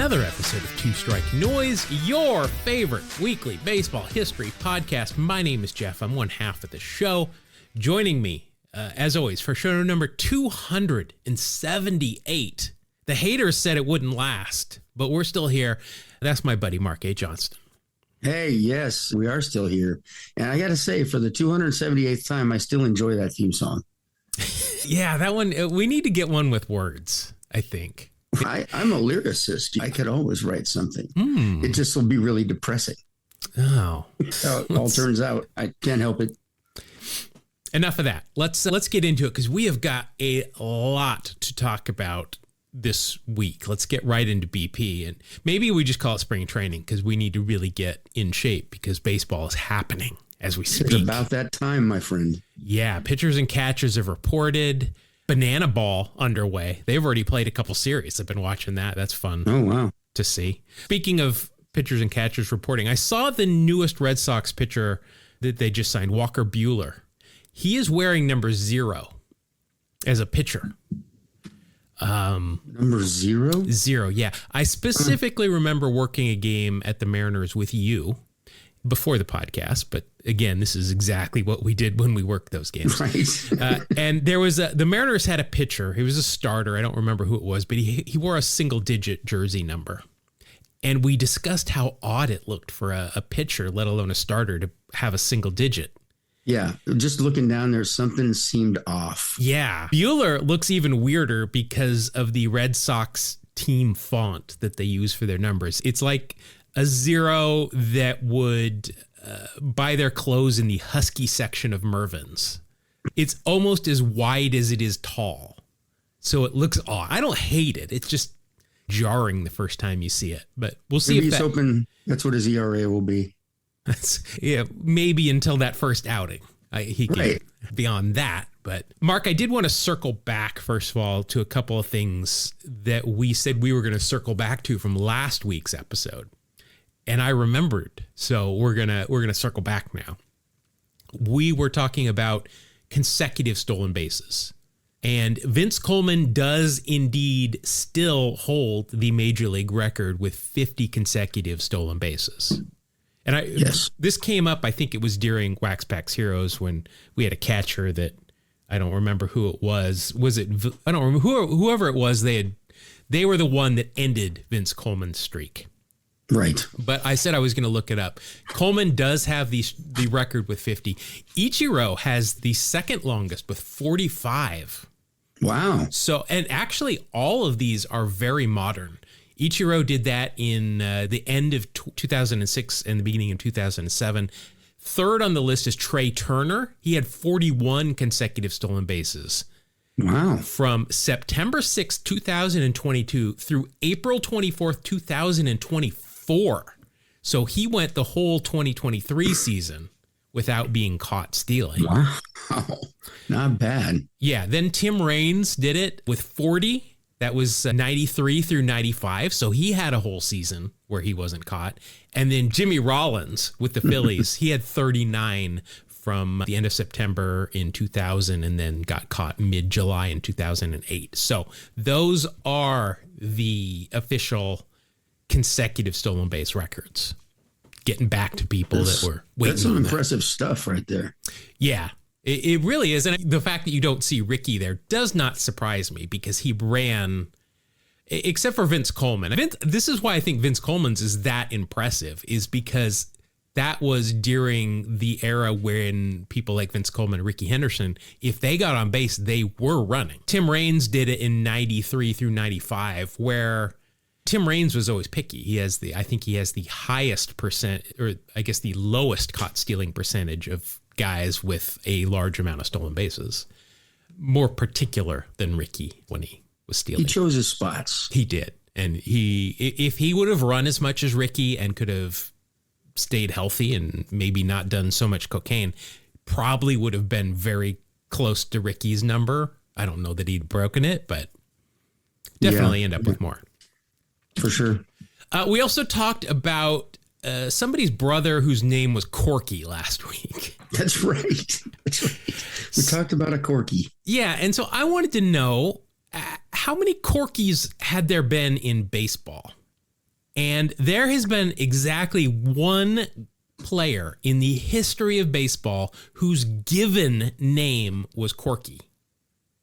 another episode of Two Strike Noise, your favorite weekly baseball history podcast. My name is Jeff. I'm one half of the show. Joining me, as always, for show number 278. The haters said it wouldn't last, but we're still here. That's my buddy, Mark A. Johnston. Hey, yes, we are still here. And I got to say, for the 278th time, I still enjoy that theme song. Yeah, that one, we need to get one with words, I think. I'm a lyricist. I could always write something. It just will be really depressing. Oh. How it all turns out. I can't help it. Enough of that. Let's get into it because we have got a lot to talk about this week. Let's get right into BP, and maybe we just call it spring training because we need to really get in shape because baseball is happening as we speak. It's about that time, my friend. Yeah, pitchers and catchers have reported. Banana ball underway. They've already played a couple series. I've been watching that. That's fun. Oh, wow. To see. Speaking of pitchers and catchers reporting, I saw the newest Red Sox pitcher that they just signed, Walker Buehler. He is wearing number 0 as a pitcher. Number 0? 0, yeah. I specifically remember working a game at the Mariners with you before the podcast, but again, this is exactly what we did when we worked those games. Right. And there was the Mariners had a pitcher. He was a starter. I don't remember who it was, but he wore a single-digit jersey number. And we discussed how odd it looked for a pitcher, let alone a starter, to have a single digit. Yeah, just looking down there, something seemed off. Yeah. Buehler looks even weirder because of the Red Sox team font that they use for their numbers. It's like a 0 that would buy their clothes in the husky section of Mervyn's. It's almost as wide as it is tall. So it looks odd. I don't hate it. It's just jarring the first time you see it. But we'll see. Maybe he's hoping that's what his ERA will be. Yeah, maybe until that first outing. He can right. Beyond that. But Mark, I did want to circle back, first of all, to a couple of things that we said we were going to circle back to from last week's episode. And I remembered, so we're gonna circle back now. We were talking about consecutive stolen bases. And Vince Coleman does indeed still hold the major league record with 50 consecutive stolen bases. And yes. This came up, I think it was during Wax Packs Heroes when we had a catcher that I don't remember who it was. Was it, I don't remember, whoever it was, they were the one that ended Vince Coleman's streak. Right. But I said I was going to look it up. Coleman does have the record with 50. Ichiro has the second longest with 45. Wow. So, and actually all of these are very modern. Ichiro did that in the end of 2006 and the beginning of 2007. Third on the list is Trey Turner. He had 41 consecutive stolen bases. Wow. From September 6th, 2022 through April 24th, 2024. So he went the whole 2023 season without being caught stealing. Wow. Not bad. Yeah. Then Tim Raines did it with 40. That was 93 through 95. So he had a whole season where he wasn't caught. And then Jimmy Rollins with the Phillies, he had 39 from the end of September in 2000 and then got caught mid-July in 2008. So those are the official consecutive stolen base records. Getting back to people that were waiting. That's some on impressive stuff right there. Yeah, it really is. And the fact that you don't see Ricky there does not surprise me because he ran, except for Vince Coleman. This is why I think Vince Coleman's is that impressive, is because that was during the era when people like Vince Coleman and Ricky Henderson, if they got on base, they were running. Tim Raines did it in 93 through 95, where Tim Raines was always picky. I think he has the highest percent, or I guess the lowest caught stealing percentage of guys with a large amount of stolen bases. More particular than Ricky when he was stealing. He chose his spots. He did. And if he would have run as much as Ricky and could have stayed healthy and maybe not done so much cocaine, probably would have been very close to Ricky's number. I don't know that he'd broken it, but definitely end up with more. For sure. We also talked about somebody's brother whose name was Corky last week. That's right. We talked about a Corky. Yeah, and so I wanted to know how many Corkys had there been in baseball? And there has been exactly one player in the history of baseball whose given name was Corky.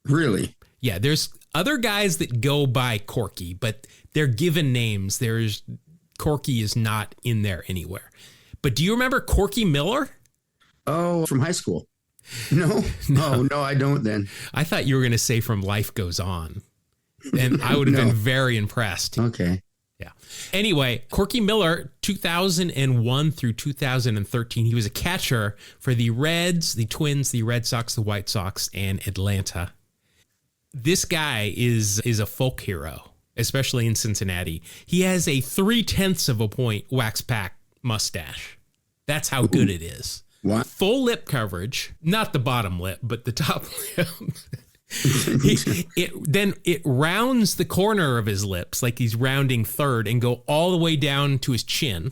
Really? Yeah, there's other guys that go by Corky, but their given names, Corky is not in there anywhere. But do you remember Corky Miller? Oh, from high school. No. Oh, no, I don't then. I thought you were going to say From Life Goes On. And I would have been very impressed. Okay. Yeah. Anyway, Corky Miller, 2001 through 2013, he was a catcher for the Reds, the Twins, the Red Sox, the White Sox, and Atlanta. This guy is a folk hero, especially in Cincinnati. He has a 0.3 of a point wax pack mustache. That's how good it is. What? Full lip coverage, not the bottom lip, but the top lip. It rounds the corner of his lips like he's rounding third and go all the way down to his chin.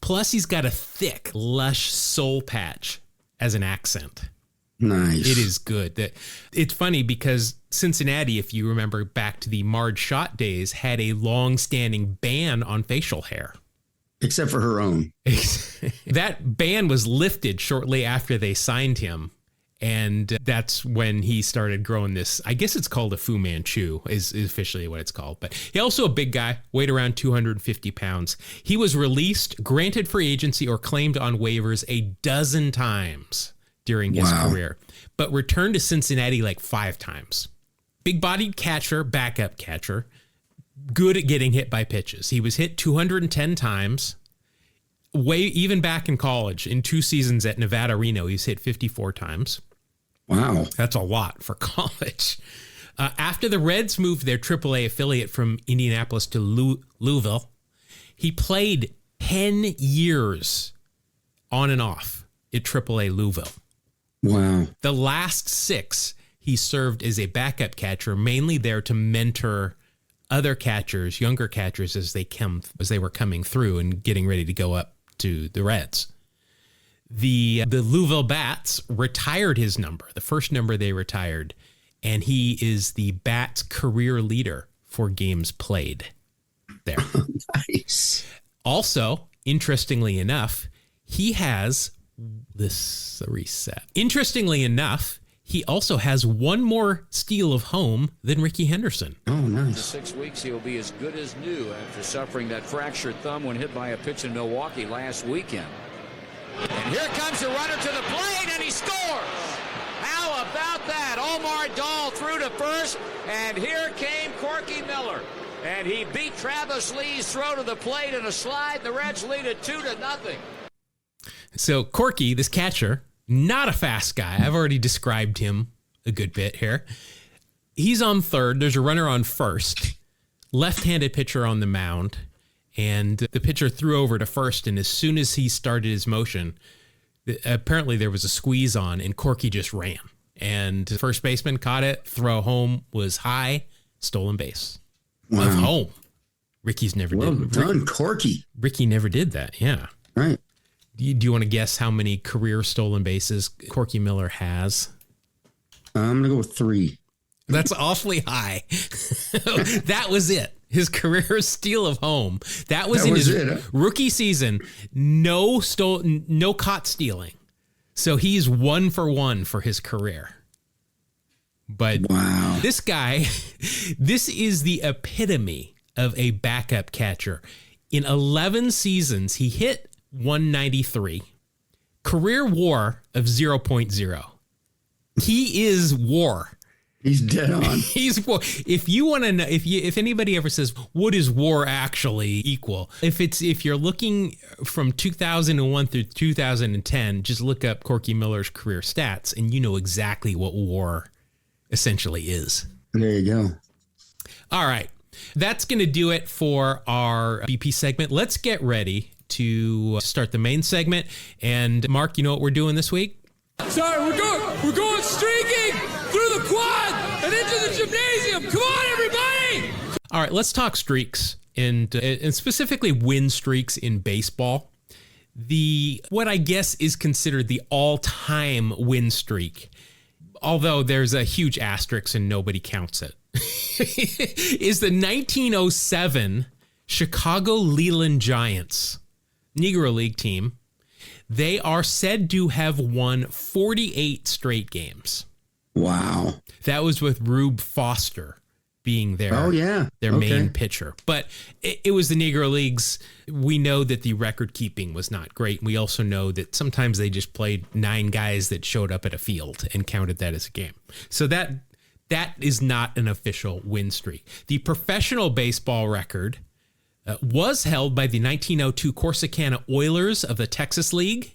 Plus, he's got a thick, lush soul patch as an accent. Nice. It is good. It's funny because Cincinnati, if you remember back to the Marge Schott days, had a long-standing ban on facial hair. Except for her own. That ban was lifted shortly after they signed him. And that's when he started growing this. I guess it's called a Fu Manchu is officially what it's called. But he also a big guy, weighed around 250 pounds. He was released, granted free agency, or claimed on waivers a dozen times during his career, but returned to Cincinnati like 5 times. Big-bodied catcher, backup catcher, good at getting hit by pitches. He was hit 210 times. Even back in college, in 2 seasons at Nevada Reno, he's hit 54 times. Wow. That's a lot for college. After the Reds moved their AAA affiliate from Indianapolis to Louisville, he played 10 years on and off at AAA Louisville. Wow. The last 6, he served as a backup catcher, mainly there to mentor other catchers, younger catchers, as they were coming through and getting ready to go up to the Reds. The Louisville Bats retired his number, the first number they retired, and he is the Bats career leader for games played there. Nice. Also, interestingly enough, he has this reset. Interestingly enough, he also has one more steal of home than Ricky Henderson. Oh, nice. In 6 weeks, he'll be as good as new after suffering that fractured thumb when hit by a pitch in Milwaukee last weekend. And here comes the runner to the plate, and he scores! How about that? Omar Dahl threw to first, and here came Corky Miller. And he beat Travis Lee's throw to the plate in a slide. The Reds lead it 2-0. So Corky, this catcher, not a fast guy. I've already described him a good bit here. He's on third. There's a runner on first. Left-handed pitcher on the mound. And the pitcher threw over to first, and as soon as he started his motion, apparently there was a squeeze on, and Corky just ran. And the first baseman caught it. Throw home was high. Stolen base. Wow. Of home. Ricky's never did. Well done, Corky. Ricky never did that, yeah. Right. Do you want to guess how many career stolen bases Corky Miller has? I'm going to go with 3. That's awfully high. That was it. His career steal of home. That was his rookie season. No caught stealing. So he's 1 for 1 for his career. But wow. This guy, this is the epitome of a backup catcher. In 11 seasons, he hit 193. Career WAR of 0.0. He is WAR. He's dead on. He's WAR. If you want to know, if anybody ever says what is WAR actually equal, if you're looking from 2001 through 2010, just look up Corky Miller's career stats, and you know exactly what WAR essentially is. There you go. All right, that's going to do it for our BP segment. Let's get ready to start the main segment. And Mark, you know what we're doing this week? Sorry, we're going streaking through the quad and into the gymnasium. Come on, everybody! All right, let's talk streaks and specifically win streaks in baseball. What I guess is considered the all-time win streak, although there's a huge asterisk and nobody counts it, is the 1907 Chicago Leland Giants, Negro League team. They are said to have won 48 straight games. Wow. That was with Rube Foster being their main pitcher. But it was the Negro Leagues. We know that the record keeping was not great. We also know that sometimes they just played 9 guys that showed up at a field and counted that as a game. So that is not an official win streak. The professional baseball record was held by the 1902 Corsicana Oilers of the Texas League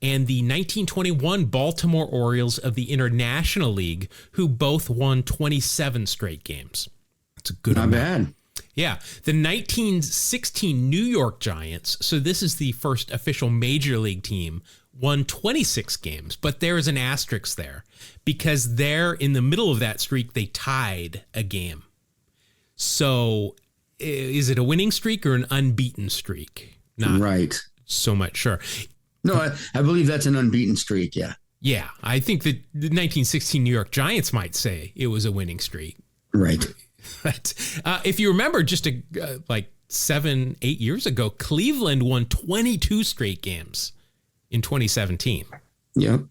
and the 1921 Baltimore Orioles of the International League, who both won 27 straight games. That's a good amount. Not bad. Yeah. The 1916 New York Giants, so this is the first official major league team, won 26 games, but there is an asterisk there because there in the middle of that streak, they tied a game. So is it a winning streak or an unbeaten streak? Not right. So much sure. No, I believe that's an unbeaten streak. Yeah. Yeah. I think that the 1916 New York Giants might say it was a winning streak. Right. But if you remember just like 7-8 years ago, Cleveland won 22 straight games in 2017. Yep.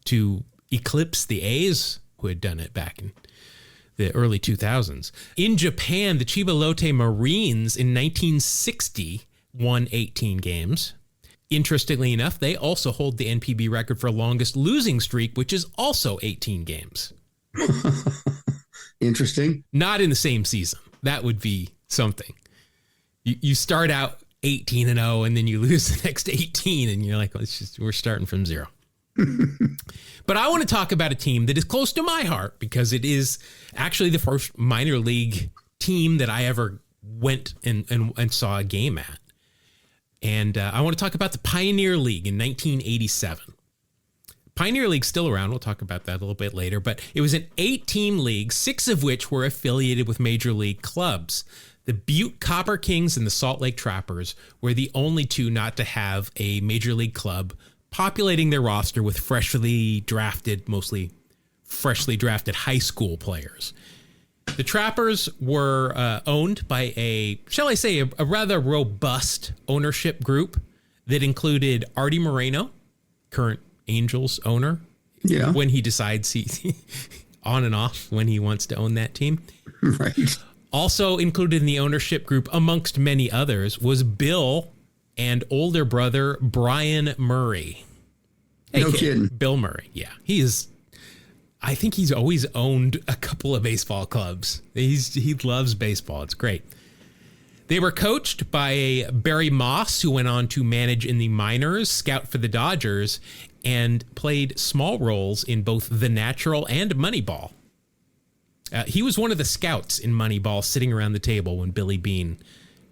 To eclipse the A's, who had done it back in the early 2000s. In Japan, the Chiba Lotte Marines in 1960 won 18 games. Interestingly enough, they also hold the NPB record for longest losing streak, which is also 18 games. Interesting. Not in the same season. That would be something. You start out 18-0 and then you lose the next 18 and you're like, we're starting from zero. But I want to talk about a team that is close to my heart because it is actually the first minor league team that I ever went and saw a game at. And I want to talk about the Pioneer League in 1987. Pioneer League's still around. We'll talk about that a little bit later. But it was an 8-team league, 6 of which were affiliated with major league clubs. The Butte Copper Kings and the Salt Lake Trappers were the only 2 not to have a major league club, populating their roster with mostly freshly drafted high school players. The Trappers were owned by a rather robust ownership group that included Artie Moreno, current Angels owner. Yeah. When he decides he on and off when he wants to own that team. Right. Also included in the ownership group, amongst many others, was Bill and older brother Brian Murray. No kidding. Bill Murray. Yeah. I think he's always owned a couple of baseball clubs. He loves baseball. It's great. They were coached by Barry Moss, who went on to manage in the minors, scout for the Dodgers, and played small roles in both The Natural and Moneyball. He was one of the scouts in Moneyball, sitting around the table when Billy Beane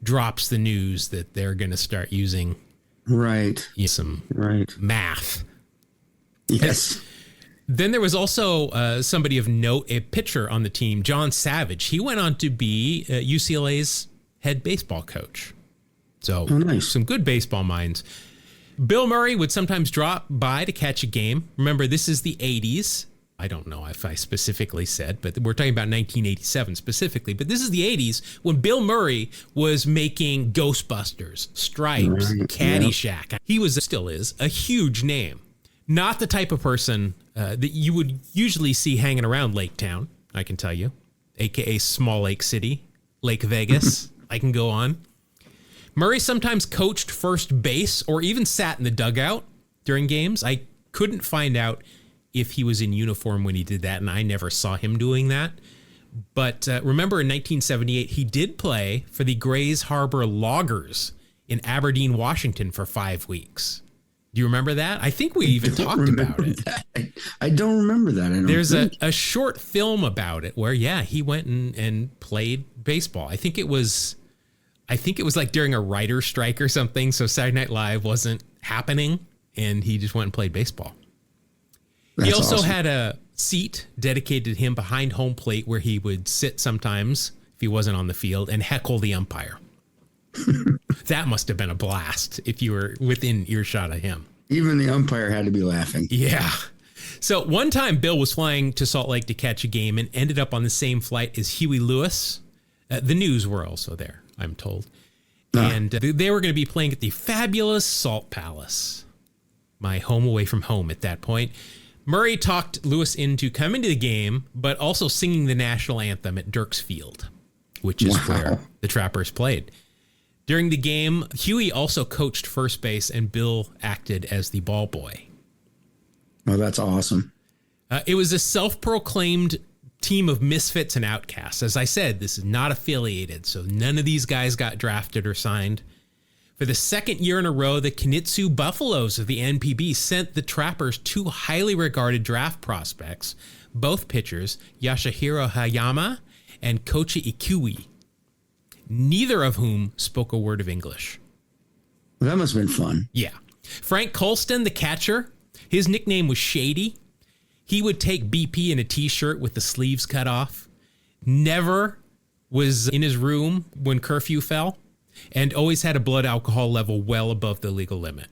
drops the news that they're going to start using some math. Yes. Then there was also somebody of note, a pitcher on the team, John Savage. He went on to be UCLA's head baseball coach. So nice. Some good baseball minds. Bill Murray would sometimes drop by to catch a game. Remember, this is the 80s. I don't know if I specifically said, but we're talking about 1987 specifically. But this is the 80s when Bill Murray was making Ghostbusters, Stripes, Caddyshack. Yep. He still is a huge name. Not the type of person that you would usually see hanging around Lake Town, I can tell you, a.k.a. Small Lake City, Lake Vegas. I can go on. Murray sometimes coached first base or even sat in the dugout during games. I couldn't find out if he was in uniform when he did that, and I never saw him doing that. But remember, in 1978, he did play for the Grays Harbor Loggers in Aberdeen, Washington for 5 weeks. Do you remember that? I think we even talked about it. I don't remember that. There's a short film about it where, he went and played baseball. I think it was like during a writer's strike or something. So Saturday Night Live wasn't happening and he just went and played baseball. He also had a seat dedicated to him behind home plate where he would sit sometimes if he wasn't on the field and heckle the umpire. That must have been a blast if you were within earshot of him. Even the umpire had to be laughing. Yeah. So one time Bill was flying to Salt Lake to catch a game and ended up on the same flight as Huey Lewis. The News were also there, I'm told. And they were going to be playing at the fabulous Salt Palace, my home away from home at that point. Murray talked Lewis into coming to the game, but also singing the national anthem at Dirks Field, which is where the Trappers played. During the game, Huey also coached first base, and Bill acted as the ball boy. Oh, that's awesome. It was a self-proclaimed team of misfits and outcasts. As I said, this is not affiliated, so none of these guys got drafted or signed. For the second year in a row, the Kinitsu Buffaloes of the NPB sent the Trappers 2 highly regarded draft prospects, both pitchers, Yasuhiro Hayama and Kochi Ikui, neither of whom spoke a word of English. Well, that must have been fun. Yeah. Frank Colston, the catcher, his nickname was Shady. He would take BP in a T-shirt with the sleeves cut off, never was in his room when curfew fell, and always had a blood alcohol level well above the legal limit.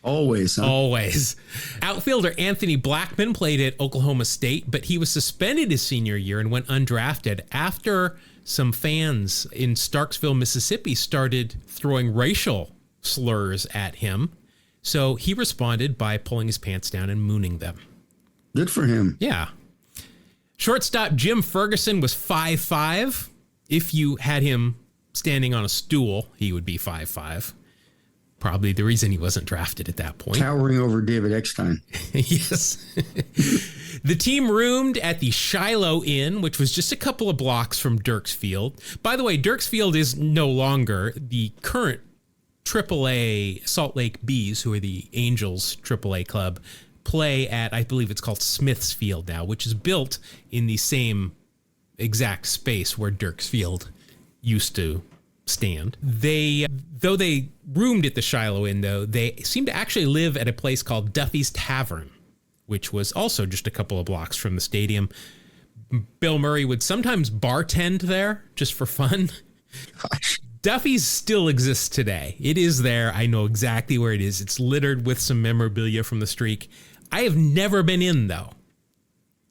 Always, huh? Always. Outfielder Anthony Blackman played at Oklahoma State, but he was suspended his senior year and went undrafted after some fans in Starksville, Mississippi started throwing racial slurs at him. So he responded by pulling his pants down and mooning them. Good for him. Yeah. Shortstop Jim Ferguson was 5'5". If you had him standing on a stool, he would be 5'5". Probably the reason he wasn't drafted at that point. Towering over David Eckstein. Yes. The team roomed at the Shiloh Inn, which was just a couple of blocks from Dirks Field. By the way, Dirks Field is no longer the current AAA Salt Lake Bees, who are the Angels AAA club, play at, I believe it's called Smith's Field now, which is built in the same exact space where Dirks Field used to stand. Though they roomed at the Shiloh Inn, though, they seemed to actually live at a place called Duffy's Tavern, which was also just a couple of blocks from the stadium. Bill Murray would sometimes bartend there just for fun. Gosh. Duffy's still exists today. It is there. I know exactly where it is. It's littered with some memorabilia from the streak. I have never been in, though.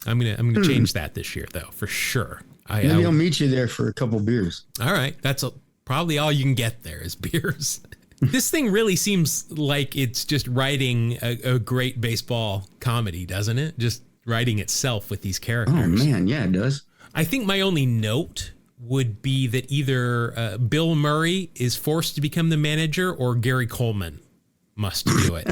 I'm gonna change that this year, though, for sure. Maybe I'll meet you there for a couple beers. All right. That's probably all you can get there is beers. This thing really seems like it's just writing a great baseball comedy, doesn't it? Just writing itself with these characters. Oh, man. Yeah, it does. I think my only note would be that either Bill Murray is forced to become the manager or Gary Coleman must do it.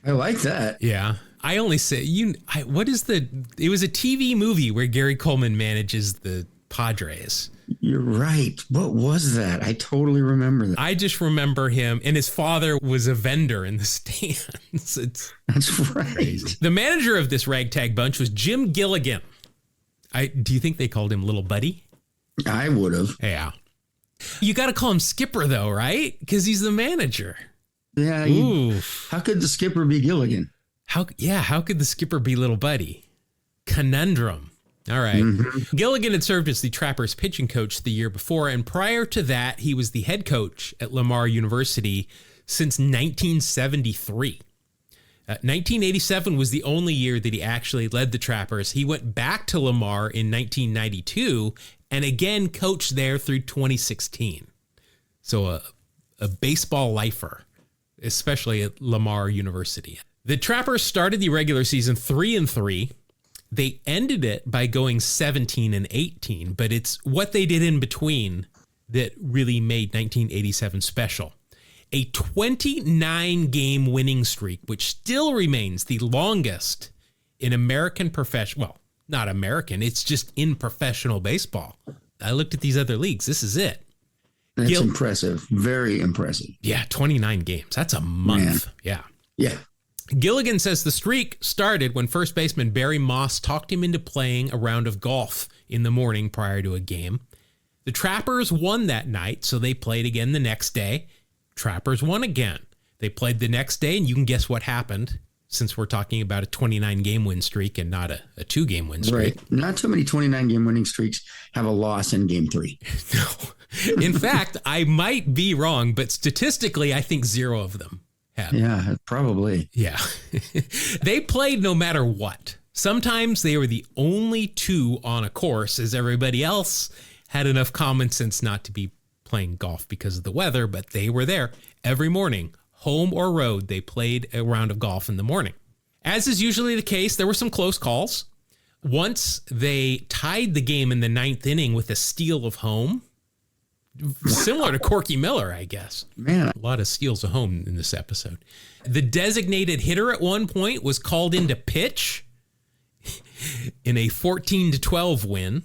I like that. Yeah. I only say, it was a TV movie where Gary Coleman manages the Padres. You're right. What was that? I totally remember that. I just remember him, and his father was a vendor in the stands. That's right. Crazy. The manager of this ragtag bunch was Jim Gilligan. Do you think they called him Little Buddy? I would have. Yeah. You got to call him Skipper, though, right? Because he's the manager. Yeah. How could the skipper be Gilligan? How could the skipper be Little Buddy? Conundrum. All right. Mm-hmm. Gilligan had served as the Trappers pitching coach the year before, and prior to that, he was the head coach at Lamar University since 1973. 1987 was the only year that he actually led the Trappers. He went back to Lamar in 1992 and again coached there through 2016. So a baseball lifer, especially at Lamar University. The Trappers started the regular season 3-3. They ended it by going 17-18, but it's what they did in between that really made 1987 special. A 29-game winning streak, which still remains the longest in American well, not American, it's just in professional baseball. I looked at these other leagues. This is it. That's impressive. Very impressive. Yeah, 29 games. That's a month. Man. Yeah. Yeah. Gilligan says the streak started when first baseman Barry Moss talked him into playing a round of golf in the morning prior to a game. The Trappers won that night, so they played again the next day. Trappers won again. They played the next day, and you can guess what happened, since we're talking about a 29-game win streak and not a 2-game win streak. Right. Not too many 29-game winning streaks have a loss in game 3. No. In fact, I might be wrong, but statistically, I think 0 of them have. Yeah, probably. Yeah. They played no matter what. Sometimes they were the only 2 on a course, as everybody else had enough common sense not to be playing golf because of the weather, but they were there every morning, home or road. They played a round of golf in the morning. As is usually the case, there were some close calls. Once they tied the game in the 9th inning with a steal of home, similar to Corky Miller, I guess. Man, a lot of steals of home in this episode. The designated hitter at one point was called in to pitch in a 14-12 win.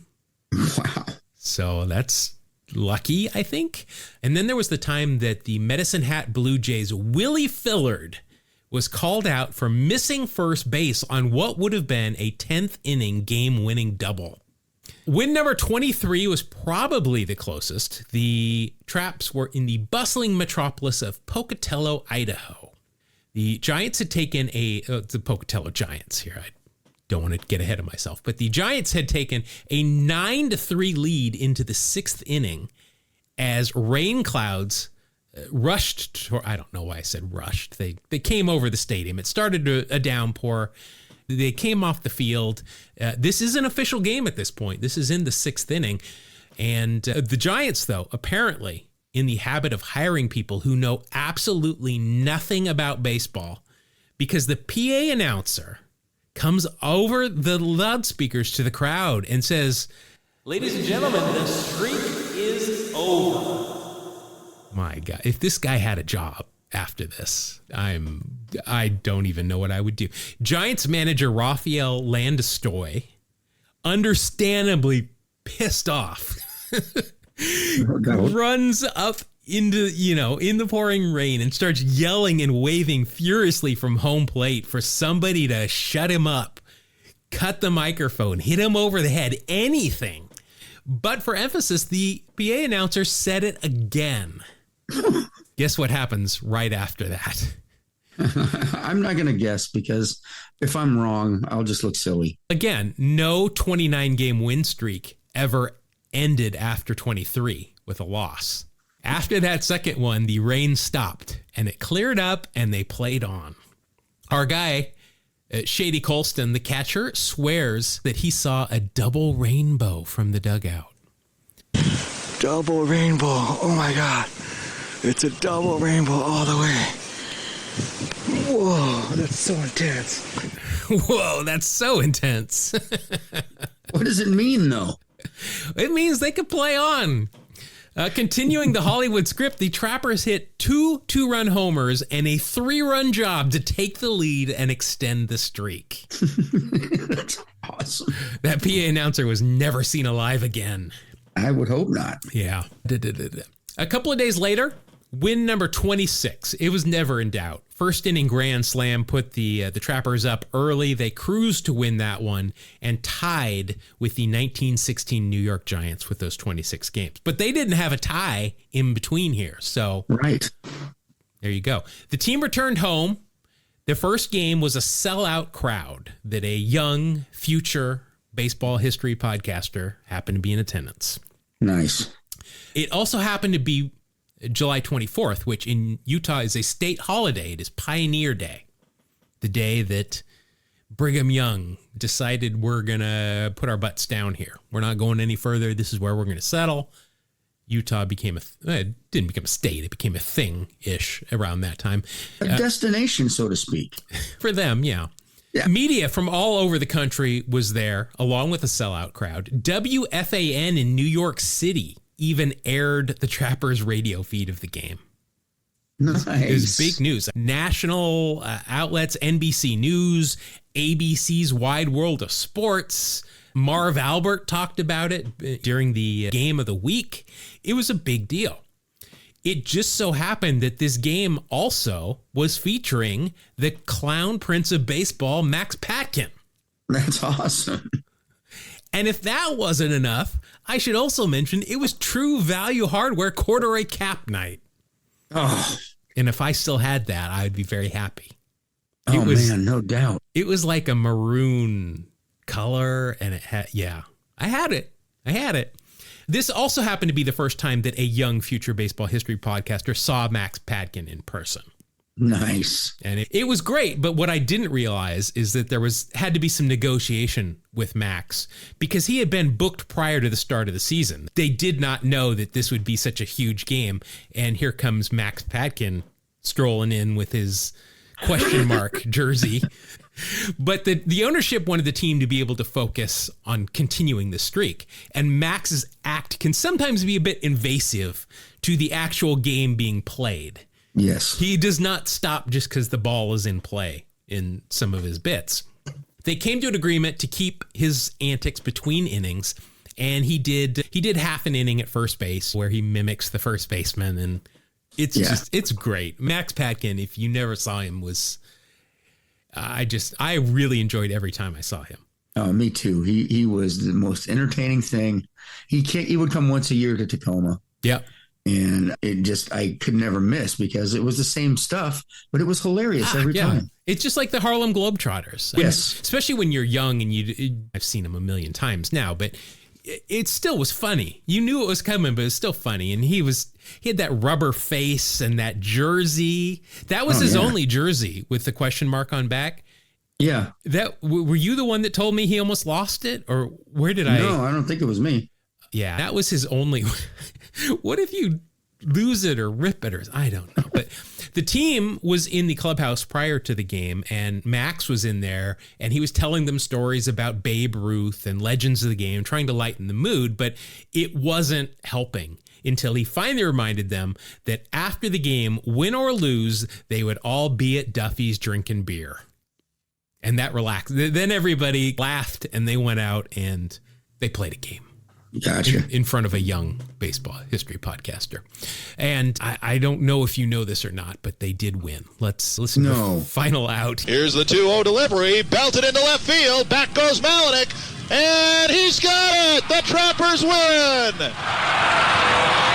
wow. So that's lucky, I think. And then there was the time that the Medicine Hat Blue Jays' Willie Fillard was called out for missing first base on what would have been a 10th inning game-winning double. Win number 23 was probably the closest. The Traps were in the bustling metropolis of Pocatello, Idaho. The Giants had taken the Pocatello Giants here. I don't want to get ahead of myself, but the Giants had taken a 9-3 lead into the 6th inning as rain clouds rushed, I don't know why I said rushed. They came over the stadium. It started a downpour. They came off the field. This is an official game at this point. This is in the 6th inning. And the Giants, though, apparently in the habit of hiring people who know absolutely nothing about baseball, because the PA announcer comes over the loudspeakers to the crowd and says, "Ladies and gentlemen, the streak is over." My God, if this guy had a job after this, I don't even know what I would do. Giants manager Rafael Landestoy, understandably pissed off, runs up into, in the pouring rain and starts yelling and waving furiously from home plate for somebody to shut him up, cut the microphone, hit him over the head, anything. But for emphasis, the PA announcer said it again. Guess what happens right after that? I'm not going to guess, because if I'm wrong, I'll just look silly. Again, no 29-game win streak ever ended after 23 with a loss. After that second one, the rain stopped and it cleared up and they played on. Our guy, Shady Colston, the catcher, swears that he saw a double rainbow from the dugout. Double rainbow. Oh my God. It's a double rainbow all the way. Whoa, that's so intense. Whoa, that's so intense. What does it mean, though? It means they could play on. Continuing the Hollywood script, the Trappers hit two 2-run homers and a 3-run job to take the lead and extend the streak. That's awesome. That PA announcer was never seen alive again. I would hope not. Yeah. A couple of days later, win number 26. It was never in doubt. First inning grand slam put the Trappers up early. They cruised to win that one and tied with the 1916 New York Giants with those 26 games. But they didn't have a tie in between here. So right. There you go. The team returned home. The first game was a sellout crowd that a young future baseball history podcaster happened to be in attendance. Nice. It also happened to be July 24th, which in Utah is a state holiday. It is Pioneer Day, the day that Brigham Young decided we're going to put our butts down here. We're not going any further. This is where we're going to settle. Utah became it didn't become a state. It became a thing-ish around that time. A destination, so to speak. For them, yeah. Yeah. Media from all over the country was there, along with a sellout crowd. WFAN in New York City even aired the Trappers radio feed of the game. Nice. It was big news. National outlets, NBC News, ABC's Wide World of Sports. Marv Albert talked about it during the game of the week. It was a big deal. It just so happened that this game also was featuring the clown prince of baseball, Max Patkin. That's awesome. And if that wasn't enough, I should also mention it was True Value Hardware corduroy cap night. Oh. And if I still had that, I would be very happy. Oh, man, no doubt. It was like a maroon color, and it had, I had it. This also happened to be the first time that a young future baseball history podcaster saw Max Patkin in person. Nice. And it was great. But what I didn't realize is that there had to be some negotiation with Max because he had been booked prior to the start of the season. They did not know that this would be such a huge game. And here comes Max Patkin strolling in with his question mark jersey. But the ownership wanted the team to be able to focus on continuing the streak. And Max's act can sometimes be a bit invasive to the actual game being played. Yes. He does not stop just because the ball is in play in some of his bits. They came to an agreement to keep his antics between innings, and he did half an inning at first base where he mimics the first baseman, and it's great. Max Patkin, if you never saw him, was I really enjoyed every time I saw him. Oh, me too. He was the most entertaining thing. He would come once a year to Tacoma. Yep. And I could never miss because it was the same stuff, but it was hilarious every time. It's just like the Harlem Globetrotters. Yes. Especially when you're young and I've seen him a million times now, but it still was funny. You knew it was coming, but it was still funny. And he had that rubber face and that jersey. That was his only jersey with the question mark on back. Yeah. Were you the one that told me he almost lost it, or where did No, I don't think it was me. Yeah, that was his only. What if you lose it or rip it, or I don't know. But the team was in the clubhouse prior to the game, and Max was in there, and he was telling them stories about Babe Ruth and legends of the game, trying to lighten the mood, but it wasn't helping until he finally reminded them that after the game, win or lose, they would all be at Duffy's drinking beer. And that relaxed. Then everybody laughed, and they went out and they played a game. Gotcha. In front of a young baseball history podcaster. And I don't know if you know this or not, but they did win. Let's listen to the final out. Here's the 2-0 delivery. Belted into left field. Back goes Malenik. And he's got it. The Trappers win.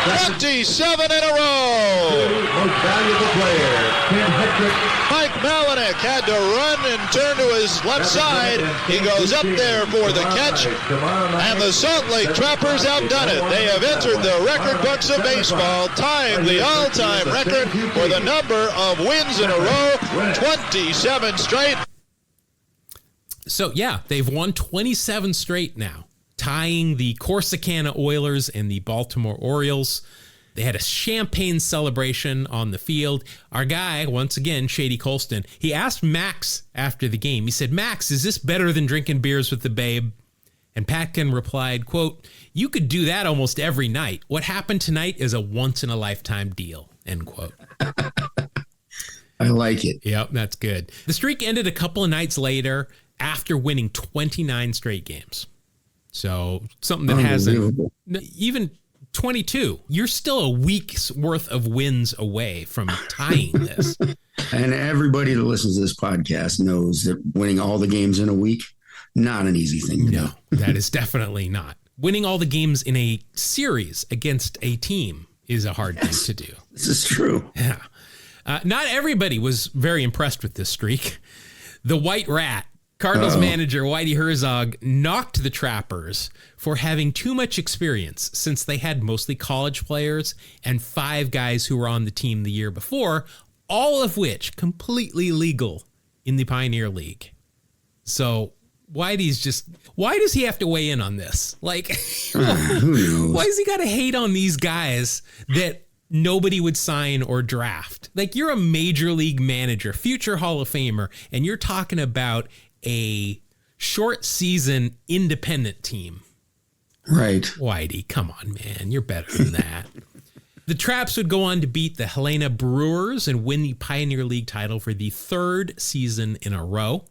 27 in a row. Most valuable player. Mike Malenik had to run and turn to his left side. He goes up there for the catch. And the Salt Lake Trappers outdone it. They have entered the record books of baseball, tying the all-time record for the number of wins in a row, 27 straight. So, yeah, they've won 27 straight now, tying the Corsicana Oilers and the Baltimore Orioles. They had a champagne celebration on the field. Our guy, once again, Shady Colston, he asked Max after the game. He said, "Max, is this better than drinking beers with the Babe?" And Patkin replied, quote, "You could do that almost every night. What happened tonight is a once-in-a-lifetime deal," end quote. I like it. Yep, that's good. The streak ended a couple of nights later after winning 29 straight games. So something that hasn't, even 22, you're still a week's worth of wins away from tying this. And everybody that listens to this podcast knows that winning all the games in a week, not an easy thing to do. No, that is definitely not. Winning all the games in a series against a team is a hard thing to do. This is true. Yeah. Not everybody was very impressed with this streak. The White Rat, Cardinals manager Whitey Herzog, knocked the Trappers for having too much experience since they had mostly college players and 5 guys who were on the team the year before, all of which completely legal in the Pioneer League. So why does he have to weigh in on this? Like, who knows? Why has he got to hate on these guys that nobody would sign or draft? Like, you're a major league manager, future Hall of Famer, and you're talking about a short season independent team. Right. Whitey, come on, man. You're better than that. The Traps would go on to beat the Helena Brewers and win the Pioneer League title for the 3rd season in a row.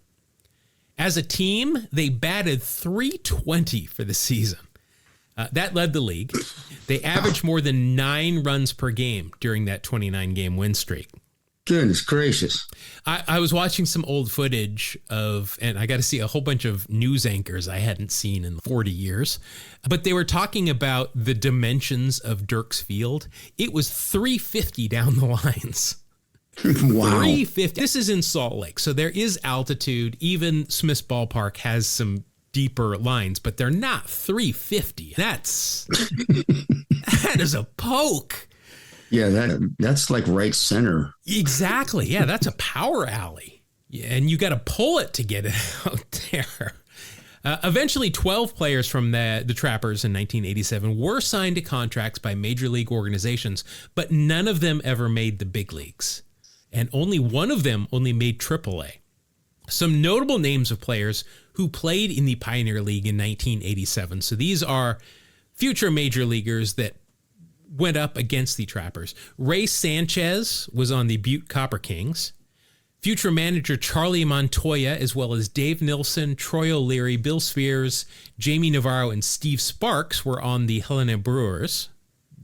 As a team, they batted .320 for the season. That led the league. They averaged more than 9 runs per game during that 29-game win streak. Goodness gracious. I was watching some old footage and I got to see a whole bunch of news anchors I hadn't seen in 40 years, but they were talking about the dimensions of Dirks Field. It was 350 down the lines. Wow. 350. This is in Salt Lake, so there is altitude. Even Smith's Ballpark has some deeper lines, but they're not 350. That is a poke. Yeah, that's like right center. Exactly. Yeah, that's a power alley. Yeah, and you got to pull it to get it out there. Eventually, 12 players from the Trappers in 1987 were signed to contracts by major league organizations, but none of them ever made the big leagues. And only one of them only made AAA. Some notable names of players who played in the Pioneer League in 1987. So these are future major leaguers that went up against the Trappers. Ray Sanchez was on the Butte Copper Kings. Future manager Charlie Montoya, as well as Dave Nilsson, Troy O'Leary, Bill Spears, Jamie Navarro, and Steve Sparks were on the Helena Brewers.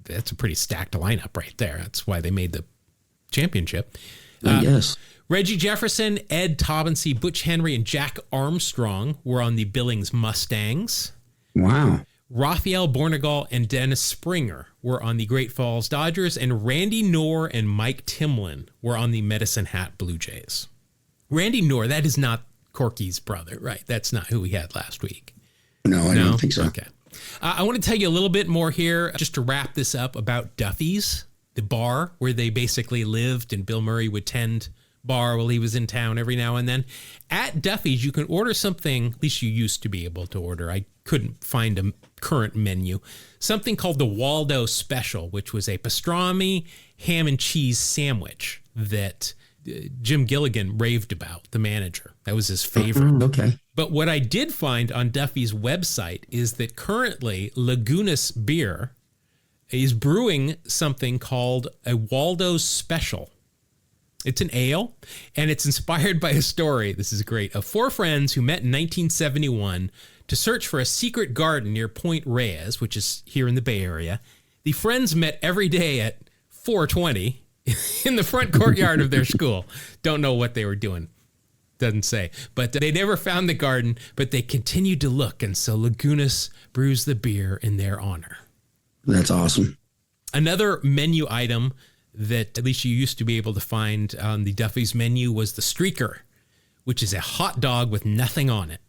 That's a pretty stacked lineup right there. That's why they made the championship. Yes. Reggie Jefferson, Ed Taubensee, Butch Henry, and Jack Armstrong were on the Billings Mustangs. Wow. Rafael Bornegal and Dennis Springer were on the Great Falls Dodgers, and Randy Knorr and Mike Timlin were on the Medicine Hat Blue Jays. Randy Knorr, that is not Corky's brother, right? That's not who we had last week. No, I don't think so. Okay. I want to tell you a little bit more here, just to wrap this up, about Duffy's, the bar where they basically lived, and Bill Murray would tend bar while he was in town every now and then. At Duffy's, you can order something, at least you used to be able to order. I couldn't find a current menu. Something called the Waldo Special, which was a pastrami, ham and cheese sandwich that Jim Gilligan raved about, the manager. That was his favorite. Okay. But what I did find on Duffy's website is that currently Lagunas Beer is brewing something called a Waldo Special. It's an ale, and it's inspired by a story, this is great, of four friends who met in 1971 to search for a secret garden near Point Reyes, which is here in the Bay Area. The friends met every day at 4:20 in the front courtyard of their school. Don't know what they were doing. Doesn't say. But they never found the garden, but they continued to look, and so Lagunas brews the beer in their honor. That's awesome. Another menu item that at least you used to be able to find on the Duffy's menu was the Streaker, which is a hot dog with nothing on it.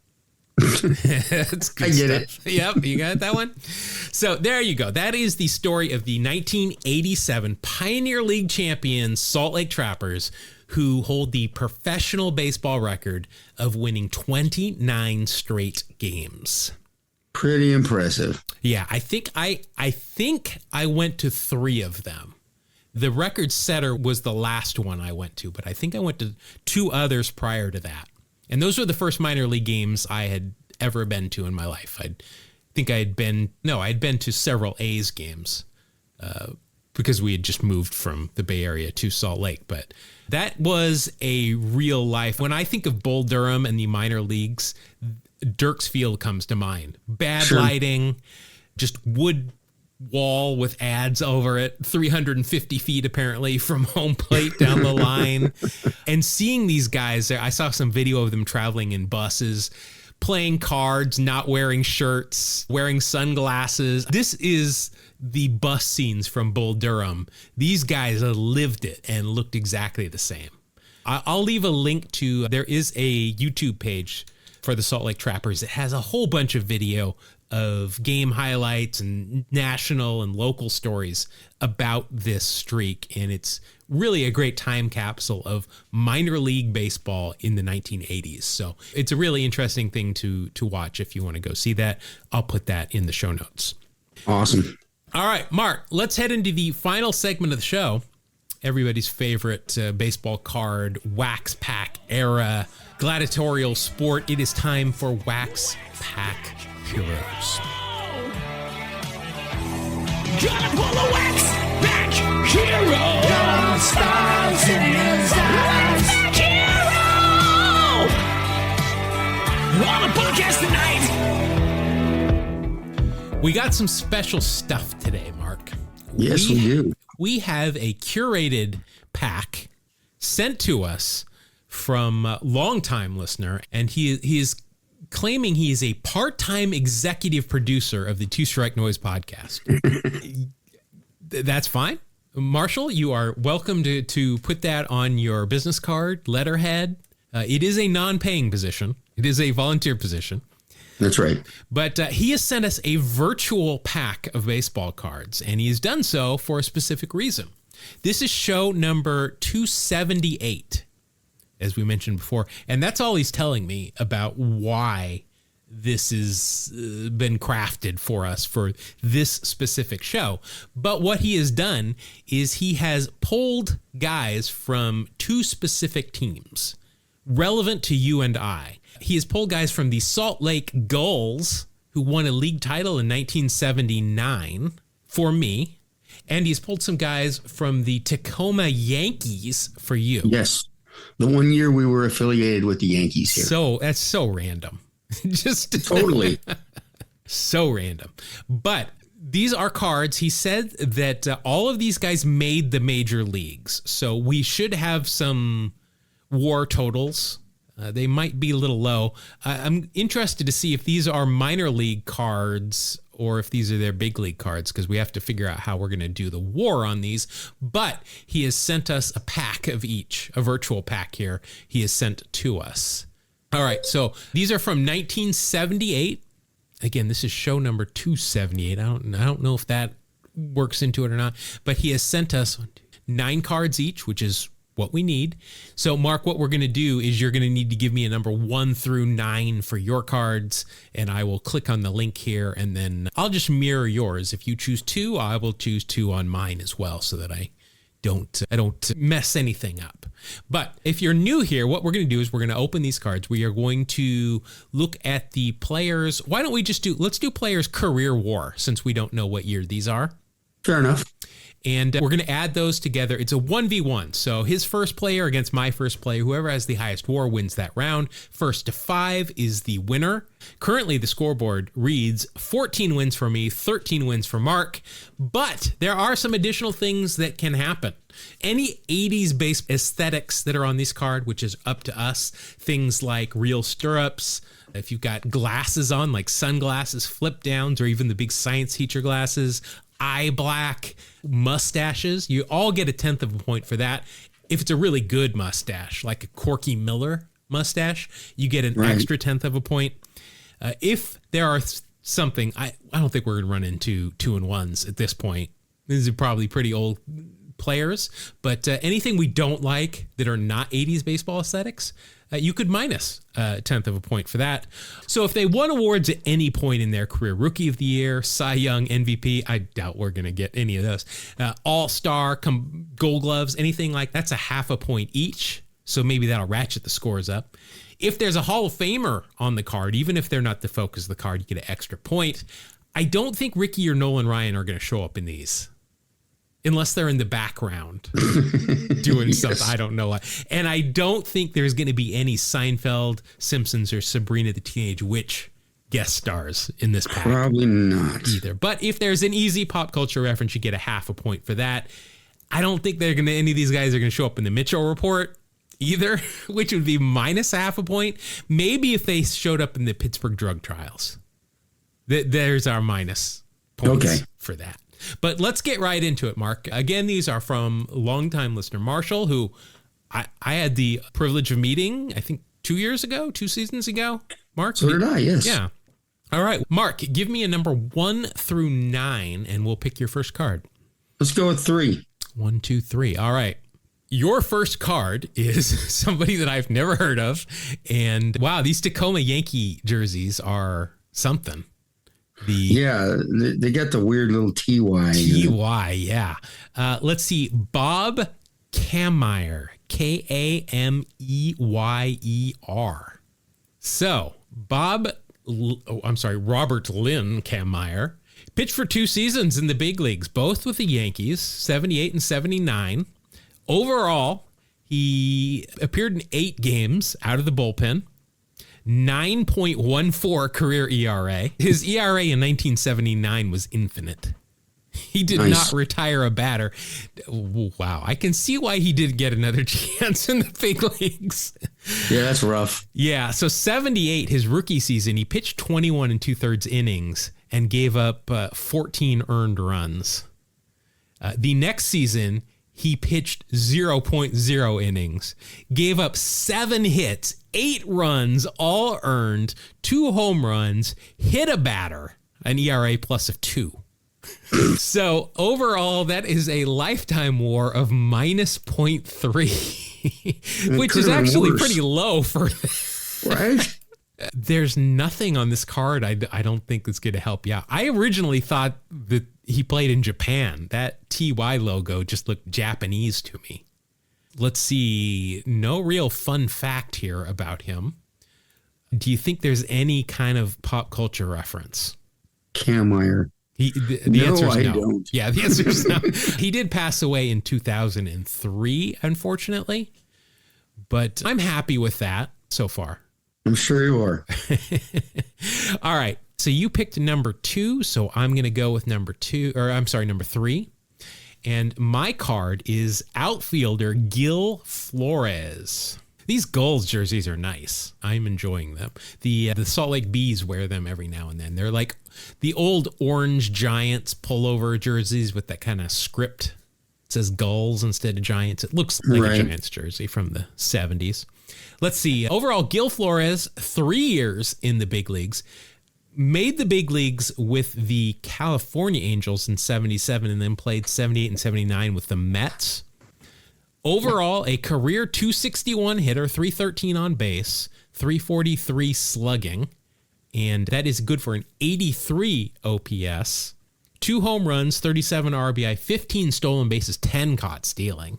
That's good I get stuff. Yep, you got that one? So there you go. That is the story of the 1987 Pioneer League champions Salt Lake Trappers, who hold the professional baseball record of winning 29 straight games. Pretty impressive. Yeah, I think I went to 3 of them. The record setter was the last one I went to, but I think I went to 2 others prior to that. And those were the first minor league games I had ever been to in my life. I had been to several A's games because we had just moved from the Bay Area to Salt Lake. But that was a real life. When I think of Bull Durham and the minor leagues, Dirks Field comes to mind. Bad lighting, just wood wall with ads over it, 350 feet apparently from home plate down the line. And seeing these guys there, I saw some video of them traveling in buses, playing cards, not wearing shirts, wearing sunglasses. This is the bus scenes from Bull Durham. These guys lived it and looked exactly the same. I'll leave a link to, there is a YouTube page for the Salt Lake Trappers. It has a whole bunch of video of game highlights and national and local stories about this streak. And it's really a great time capsule of minor league baseball in the 1980s. So it's a really interesting thing to watch if you want to go see that. I'll put that in the show notes. Awesome. All right, Mark, let's head into the final segment of the show. Everybody's favorite baseball card, wax pack era, gladiatorial sport. It is time for Wax Pack Heroes. Gonna pull a wax back hero. Got stars in his eyes. Wax hero. On the podcast tonight. We got some special stuff today, Mark. Yes, we do. We have a curated pack sent to us from a longtime listener, and he is claiming he is a part-time executive producer of the Two Strike Noise podcast. That's fine. Marshall, you are welcome to put that on your business card, letterhead. It is a non-paying position. It is a volunteer position. That's right. But he has sent us a virtual pack of baseball cards, and he has done so for a specific reason. This is show number 278, as we mentioned before. And that's all he's telling me about why this has been crafted for us for this specific show. But what he has done is he has pulled guys from two specific teams relevant to you and I. He has pulled guys from the Salt Lake Gulls, who won a league title in 1979 for me. And he's pulled some guys from the Tacoma Yankees for you. Yes. The one year we were affiliated with the Yankees here. So that's so random. Just totally. So random. But these are cards. He said that all of these guys made the major leagues. So we should have some WAR totals. They might be a little low. I'm interested to see if these are minor league cards or if these are their big league cards, because we have to figure out how we're going to do the WAR on these. But he has sent us a pack of each, a virtual pack here. He has sent to us. All right, so these are from 1978. Again, this is show number 278. I don't know if that works into it or not, but he has sent us 9 cards each, which is what we need. So, Mark, what we're going to do is you're going to need to give me a number 1 through 9 for your cards, and I will click on the link here, and then I'll just mirror yours. If you choose 2, I will choose 2 on mine as well, so that I don't mess anything up. But if you're new here, what we're going to do is we're going to open these cards. We are going to look at the players. Why don't we let's do players' career WAR, since we don't know what year these are. Fair enough. And we're going to add those together. It's a 1v1. So his first player against my first player. Whoever has the highest WAR wins that round. 1st to 5 is the winner. Currently, the scoreboard reads 14 wins for me, 13 wins for Mark. But there are some additional things that can happen. Any 80s-based aesthetics that are on this card, which is up to us, things like real stirrups, if you've got glasses on, like sunglasses, flip downs, or even the big science teacher glasses, eye black, mustaches, you all get a 10th of a point for that. If it's a really good mustache, like a Corky Miller mustache, you get an extra 10th of a point. If there are something, I don't think we're going to run into 2-and-1s at this point. These are probably pretty old players, but anything we don't like that are not 80s baseball aesthetics, you could minus a 10th of a point for that. So if they won awards at any point in their career, Rookie of the Year, Cy Young, MVP, I doubt we're going to get any of those. All-Star, Gold Gloves, anything like that's a half a point each. So maybe that'll ratchet the scores up. If there's a Hall of Famer on the card, even if they're not the focus of the card, you get an extra point. I don't think Ricky or Nolan Ryan are going to show up in these, unless they're in the background doing something. I don't know. And I don't think there's going to be any Seinfeld, Simpsons, or Sabrina the Teenage Witch guest stars in this pack. Probably not. Either. But if there's an easy pop culture reference, you get a half a point for that. I don't think any of these guys are going to show up in the Mitchell Report either, which would be minus half a point. Maybe if they showed up in the Pittsburgh drug trials. There's our minus points for that. But let's get right into it, Mark. Again, these are from longtime listener Marshall, who I had the privilege of meeting, I think 2 seasons ago. Mark? So did I, yes. Yeah. All right. Mark, give me a number 1 through 9, and we'll pick your first card. Let's go with 3. 1, 2, 3. All right. Your first card is somebody that I've never heard of. And wow, these Tacoma Yankee jerseys are something. They got the weird little TY. Yeah. Let's see. Bob Kammeyer. Kameyer. So, Robert Lynn Kammeyer pitched for 2 seasons in the big leagues, both with the Yankees, 78 and 79. Overall, he appeared in 8 games out of the bullpen. 9.14 career ERA. His ERA in 1979 was infinite. He did not retire a batter. Wow. I can see why he did get another chance in the big leagues. Yeah, that's rough. Yeah. So 78, his rookie season, he pitched 21 2/3 innings and gave up 14 earned runs. The next season, he pitched 0.0 innings, gave up 7 hits, 8 runs, all earned, 2 home runs, hit a batter, an ERA plus of 2. So overall, that is a lifetime WAR of minus 0.3, which is actually pretty low for. Right? There's nothing on this card I don't think that's going to help you out. I originally thought that he played in Japan. That TY logo just looked Japanese to me. Let's see. No real fun fact here about him. Do you think there's any kind of pop culture reference? Kamier. The answer is no. I don't. Yeah, the answer is no. He did pass away in 2003, unfortunately. But I'm happy with that so far. I'm sure you are. All right. So you picked number 2. So I'm going to go with number 3. And my card is outfielder Gil Flores. These Gulls jerseys are nice. I'm enjoying them. The Salt Lake Bees wear them every now and then. They're like the old orange Giants pullover jerseys with that kind of script. It says Gulls instead of Giants. It looks like a Giants jersey from the 70s. Let's see. Overall, Gil Flores, 3 years in the big leagues. Made the big leagues with the California Angels in 77 and then played 78 and 79 with the Mets. Overall, a career 261 hitter, 313 on base, 343 slugging, and that is good for an 83 OPS, 2 home runs, 37 RBI, 15 stolen bases, 10 caught stealing.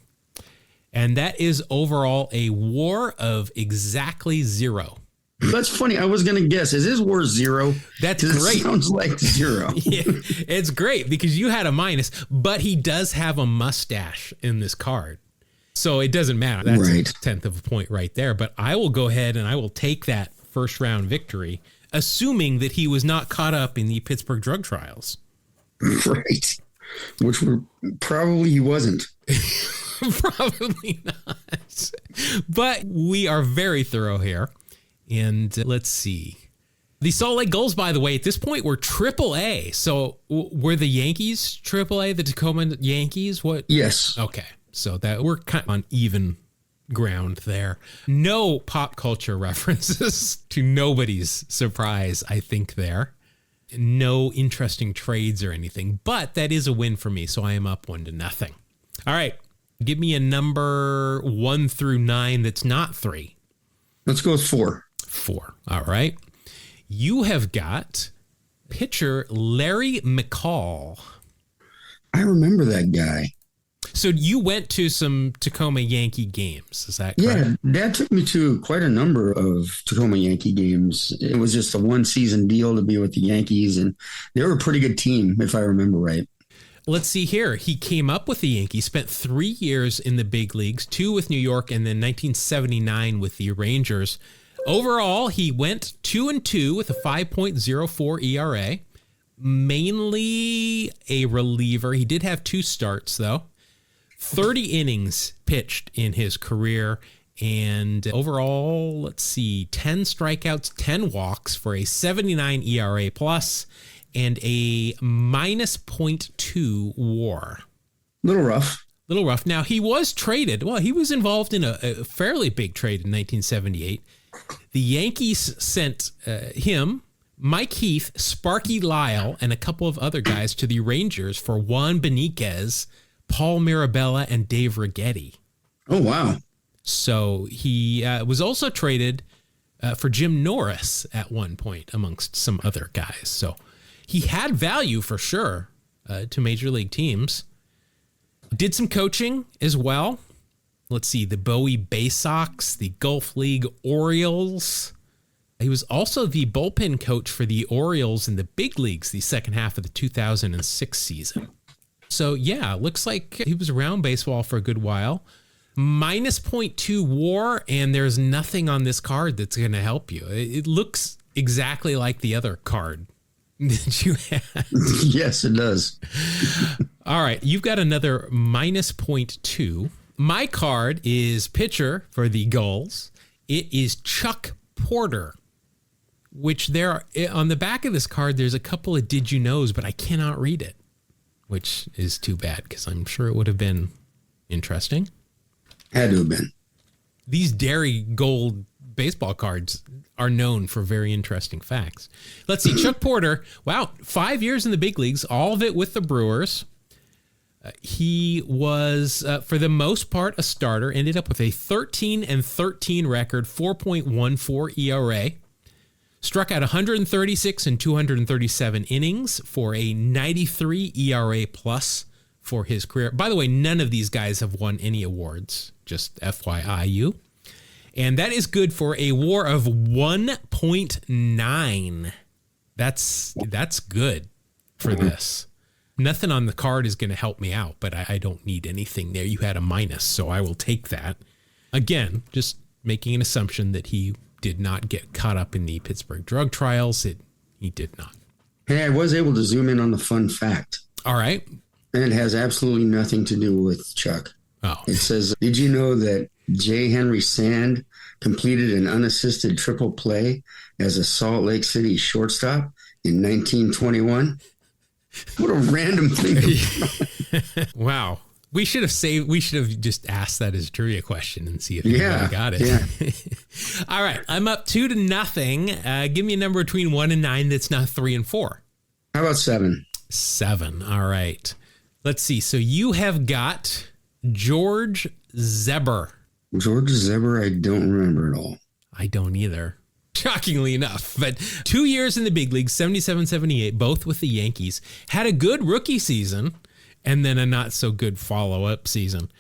And that is overall a WAR of exactly 0. That's funny. I was going to guess. Is his WAR 0? That's great. It sounds like 0. Yeah, it's great because you had a minus, but he does have a mustache in this card. So it doesn't matter. That's a tenth of a point right there. But I will go ahead and I will take that first round victory, assuming that he was not caught up in the Pittsburgh drug trials. Right. Which were probably he wasn't. Probably not. But we are very thorough here. And let's see. The Salt Lake Gulls, by the way, at this point were AAA. So were the Yankees AAA, the Tacoma Yankees? What? Yes. Okay. So that we're kind of on even ground there. No pop culture references to nobody's surprise, I think there. No interesting trades or anything, but that is a win for me. So I am up 1-0. All right. Give me a number 1 through 9 that's not 3. Let's go with 4. 4. All right. You have got pitcher Larry McCall. I remember that guy. So you went to some Tacoma Yankee games, is that correct? Yeah, Dad took me to quite a number of Tacoma Yankee games. It was just a 1-season deal to be with the Yankees, and they were a pretty good team, if I remember right. Let's see here. He came up with the Yankees, spent 3 years in the big leagues, 2 with New York, and then 1979 with the Rangers. Overall, he went 2-2 with a 5.04 ERA, mainly a reliever. He did have 2 starts, though. 30 innings pitched in his career, and overall, let's see, 10 strikeouts, 10 walks for a 79 ERA plus and a minus 0.2 WAR. Little rough. Now, he was traded. Well, he was involved in a fairly big trade in 1978. The Yankees sent him, Mike Heath, Sparky Lyle, and a couple of other guys to the Rangers for Juan Beniquez, Paul Mirabella, and Dave Righetti. Oh, wow. So he was also traded for Jim Norris at one point, amongst some other guys. So he had value for sure to major league teams. Did some coaching as well. Let's see, the Bowie Bay Sox, the Gulf League Orioles. He was also the bullpen coach for the Orioles in the big leagues the second half of the 2006 season. So, yeah, looks like he was around baseball for a good while. Minus 0.2 WAR, and there's nothing on this card that's going to help you. It looks exactly like the other card that you had. Yes, it does. All right, you've got another minus 0.2. My card is pitcher for the Gulls. It is Chuck Porter, which there are, on the back of this card, there's a couple of did you knows, but I cannot read it, which is too bad because I'm sure it would have been interesting. Had to have been. These Dairy Gold baseball cards are known for very interesting facts. Let's see. Chuck Porter, wow, 5 years in the big leagues, all of it with the Brewers. He was, for the most part, a starter, ended up with a 13-13 record, 4.14 ERA. Struck out 136 and 237 innings for a 93 ERA plus for his career. By the way, none of these guys have won any awards, just FYIU. And that is good for a WAR of 1.9. That's good for this. Nothing on the card is going to help me out, but I don't need anything there. You had a minus, so I will take that. Again, just making an assumption that he did not get caught up in the Pittsburgh drug trials. He did not. Hey, I was able to zoom in on the fun fact. All right. And it has absolutely nothing to do with Chuck. Oh. It says, did you know that J. Henry Sand completed an unassisted triple play as a Salt Lake City shortstop in 1921? What a random thing. Wow. We should have just asked that as a trivia question and see if anybody got it. Yeah. All right. I'm up 2-0. Give me a number between 1 and 9 that's not 3 and 4. How about 7? 7. All right. Let's see. So you have got George Zeber. George Zeber, I don't remember at all. I don't either. Shockingly enough, but 2 years in the big league, 77-78, both with the Yankees. Had a good rookie season and then a not so good follow-up season.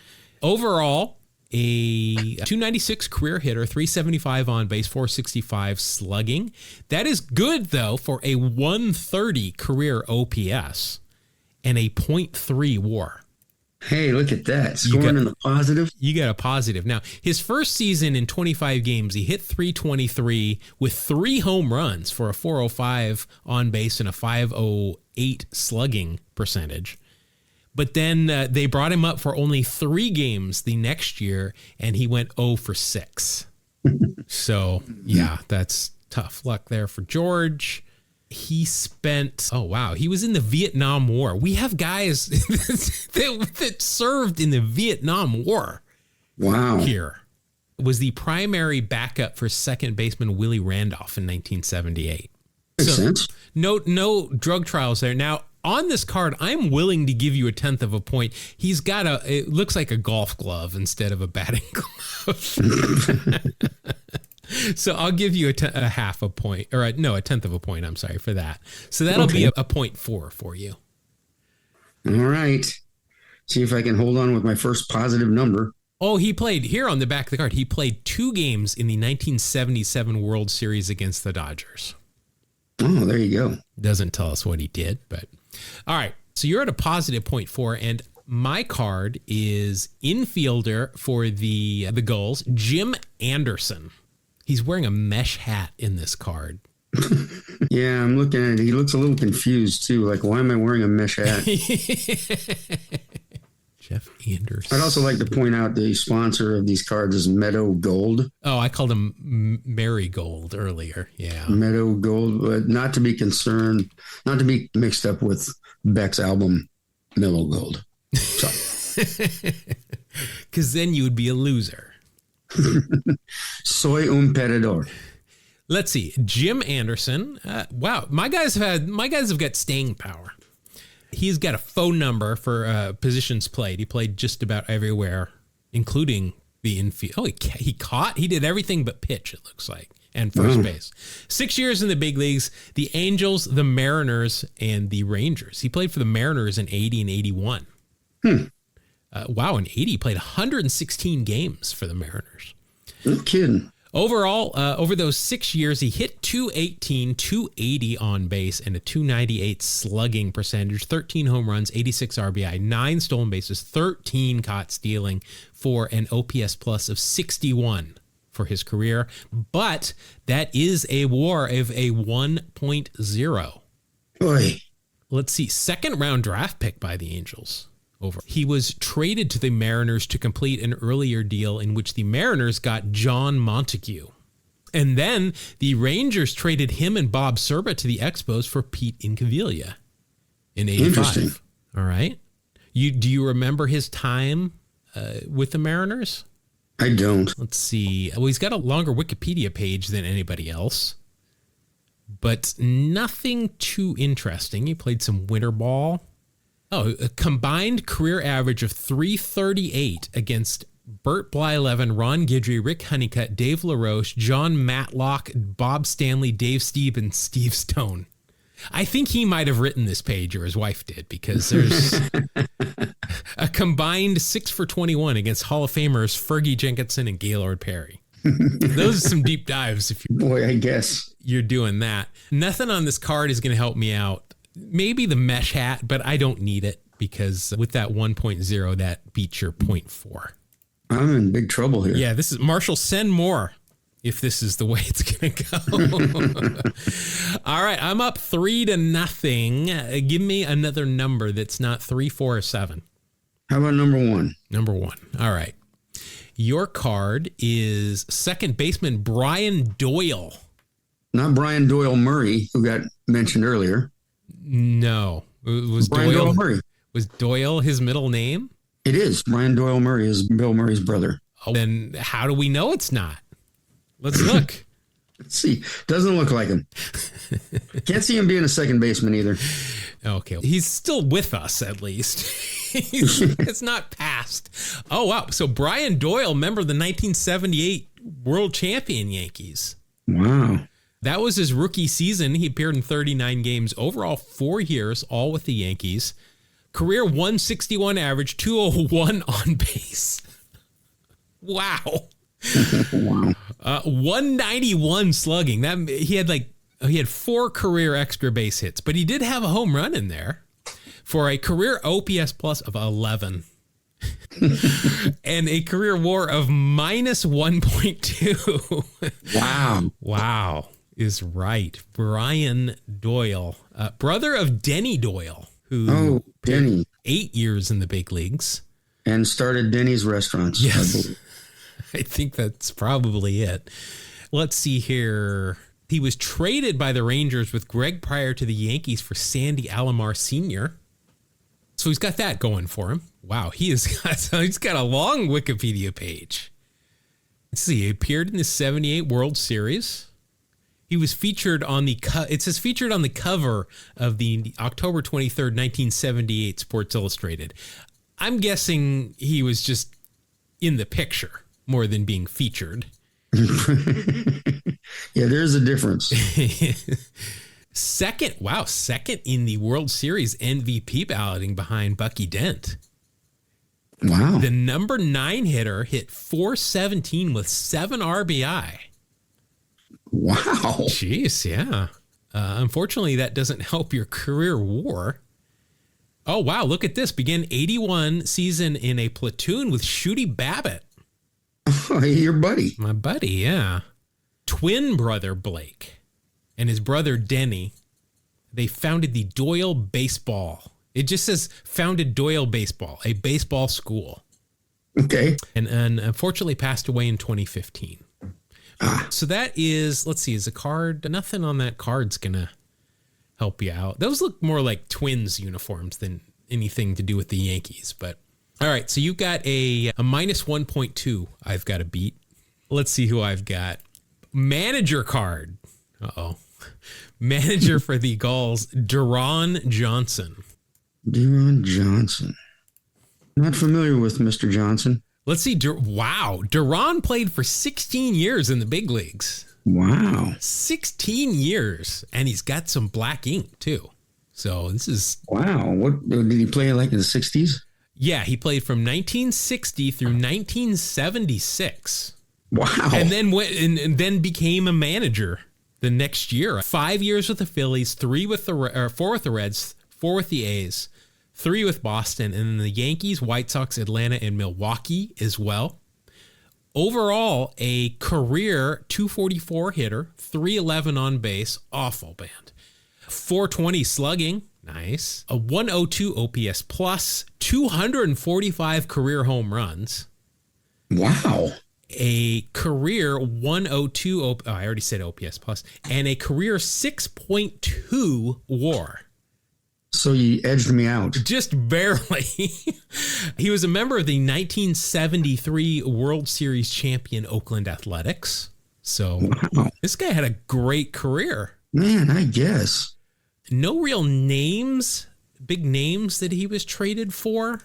Overall, a 296 career hitter, 375 on base, 465 slugging. That is good, though, for a 130 career OPS and a .3 WAR. Hey, look at that. Scoring in the positive. You got a positive. Now, his first season in 25 games, he hit .323 with 3 home runs for a .405 on base and a .508 slugging percentage. But then they brought him up for only 3 games the next year, and he went 0 for 6. So, yeah, that's tough luck there for George. He spent, he was in the Vietnam War. We have guys that served in the Vietnam War. Wow. Here. Was the primary backup for second baseman Willie Randolph in 1978. Makes sense. No drug trials there. Now, on this card, I'm willing to give you a 1/10 of a point. He's got it looks like a golf glove instead of a batting glove. So I'll give you a half a point, or a 1/10 of a point. I'm sorry for that. So that'll be a .4 for you. All right. See if I can hold on with my first positive number. Oh, he played here on the back of the card. He played 2 games in the 1977 World Series against the Dodgers. Oh, there you go. Doesn't tell us what he did, but all right. So you're at a positive .4, and my card is infielder for the Gulls, Jim Anderson. He's wearing a mesh hat in this card. Yeah, I'm looking at it. He looks a little confused, too. Like, why am I wearing a mesh hat? Jeff Anderson. I'd also like to point out the sponsor of these cards is Meadow Gold. Oh, I called him Marigold earlier. Yeah. Meadow Gold, but not to be mixed up with Beck's album, Mellow Gold. Because then you would be a loser. Soy un perdedor. Let's see. Jim Anderson. Wow. My guys have got staying power. He's got a phone number for positions played. He played just about everywhere, including the infield. Oh, he did everything but pitch, it looks like, and first base. 6 years in the big leagues, the Angels, the Mariners, and the Rangers. He played for the Mariners in 80 and 81. Wow, in 80, he played 116 games for the Mariners. No kidding. Overall, over those 6 years, he hit .218, .280 on base, and a .298 slugging percentage, 13 home runs, 86 RBI, 9 stolen bases, 13 caught stealing for an OPS plus of 61 for his career. But that is a WAR of a 1.0. Boy. Let's see, second round draft pick by the Angels. Over. He was traded to the Mariners to complete an earlier deal in which the Mariners got John Montague. And then the Rangers traded him and Bob Serba to the Expos for Pete Incaviglia in 85. Interesting. All right. Do you remember his time with the Mariners? I don't. Let's see. Well, he's got a longer Wikipedia page than anybody else, but nothing too interesting. He played some winter ball. Oh, a combined career average of .338 against Bert Blyleven, Ron Guidry, Rick Honeycutt, Dave LaRoche, John Matlock, Bob Stanley, Dave Steeb, and Steve Stone. I think he might have written this page, or his wife did, because there's a combined 6 for 21 against Hall of Famers Fergie Jenkinson and Gaylord Perry. Those are some deep dives if Boy, I guess you're doing that. Nothing on this card is going to help me out. Maybe the mesh hat, but I don't need it because with that 1.0, that beats your 0.4. I'm in big trouble here. Yeah, this is Marshall. Send more if this is the way it's going to go. All right, I'm up 3-0. Give me another number that's not 3, 4, or 7. How about number 1? Number 1. All right. Your card is second baseman Brian Doyle. Not Brian Doyle Murray, who got mentioned earlier. No. Was Brian Doyle Murray. Was Doyle his middle name? It is. Brian Doyle Murray is Bill Murray's brother. Oh, then how do we know it's not? Let's look. Let's see. Doesn't look like him. Can't see him being a second baseman either. Okay. He's still with us, at least. It's not past. Oh, wow. So Brian Doyle, member of the 1978 World Champion Yankees. Wow. That was his rookie season. He appeared in 39 games, overall 4 years, all with the Yankees. Career 161 average, 201 on base. Wow. Wow. 191 slugging. That he had 4 career extra base hits, but he did have a home run in there for a career OPS plus of 11 and a career WAR of -1.2. Wow. Wow is right. Brian Doyle, brother of Denny Doyle, who Denny, 8 years in the big leagues and started Denny's restaurants. Yes. I think that's probably it. Let's see here. He was traded by the Rangers with Greg Pryor to the Yankees for Sandy Alomar Sr. So he's got that going for him. Wow, he's got a long Wikipedia page. Let's see. He appeared in the 78 World Series. He was featured on the it says featured on the cover of the October 23rd, 1978 Sports Illustrated. I'm guessing he was just in the picture more than being featured. Yeah, there's a difference. Second in the World Series MVP balloting behind Bucky Dent. Wow. The number 9 hitter hit .417 with 7 RBI. Wow. Jeez, yeah. Unfortunately, that doesn't help your career WAR. Oh, wow, look at this. Began 81 season in a platoon with Shooty Babbitt. Oh, your buddy. My buddy, yeah. Twin brother Blake and his brother Denny, they founded the Doyle Baseball. It just says founded Doyle Baseball, a baseball school. Okay. And unfortunately passed away in 2015. So that is, let's see, is a card, nothing on that card's going to help you out. Those look more like Twins uniforms than anything to do with the Yankees. But all right, so you've got a -1.2 I've got to beat. Let's see who I've got. Manager card. Uh-oh. Manager for the Gulls, Deron Johnson. Deron Johnson. Not familiar with Mr. Johnson. Let's see. Wow. Deron played for 16 years in the big leagues. Wow. 16 years. And he's got some black ink, too. So this is... Wow. What did he play like in the 60s? Yeah, he played from 1960 through 1976. Wow. And then went and then became a manager the next year. 5 years with the Phillies, 4 with the Reds, 4 with the A's, 3 with Boston, and then the Yankees, White Sox, Atlanta, and Milwaukee as well. Overall, a career 244 hitter, 311 on base, awful band. 420 slugging, nice. A 102 OPS plus, 245 career home runs. Wow. A career 102, I already said OPS plus, and a career 6.2 WAR. So you edged me out. Just barely. He was a member of the 1973 World Series champion Oakland Athletics. So This guy had a great career. Man, I guess. No real names, big names that he was traded for.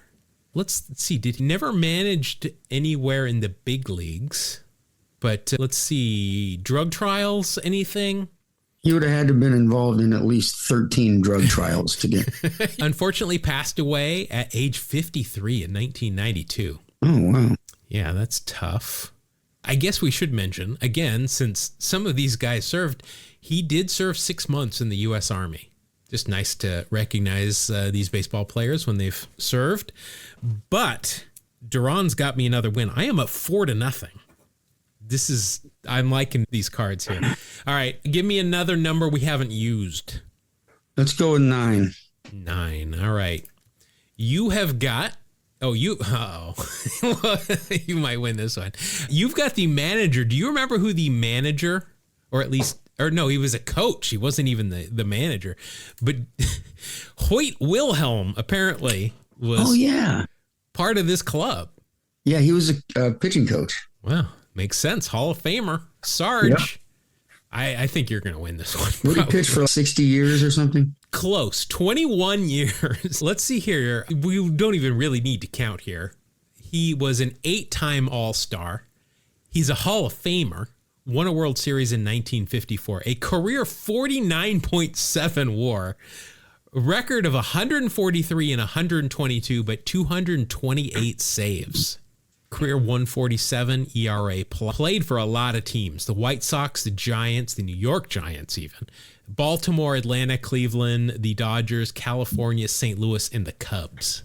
Let's see. Did he never managed anywhere in the big leagues? But let's see. Drug trials, anything? He would have had to have been involved in at least 13 drug trials to get. Unfortunately, passed away at age 53 in 1992. Oh, wow. Yeah, that's tough. I guess we should mention, again, since some of these guys served, he did serve 6 months in the U.S. Army. Just nice to recognize these baseball players when they've served. But Duran's got me another win. I am up 4-0. I'm liking these cards here. All right, give me another number we haven't used. Let's go with 9. 9. All right. You have got. You might win this one. You've got the manager. Do you remember who the manager, no, he was a coach. He wasn't even the manager. But Hoyt Wilhelm apparently was part of this club. Yeah, he was a pitching coach. Wow, makes sense. Hall of Famer. Sarge. Yeah. I think you're going to win this one. Would he pitch for 60 years or something? Close. 21 years. Let's see here. We don't even really need to count here. He was an 8-time All-Star. He's a Hall of Famer. Won a World Series in 1954. A career 49.7 WAR. Record of 143 and 122, but 228 saves. Career 147 ERA. Played for a lot of teams. The White Sox, the Giants, the New York Giants even. Baltimore, Atlanta, Cleveland, the Dodgers, California, St. Louis, and the Cubs.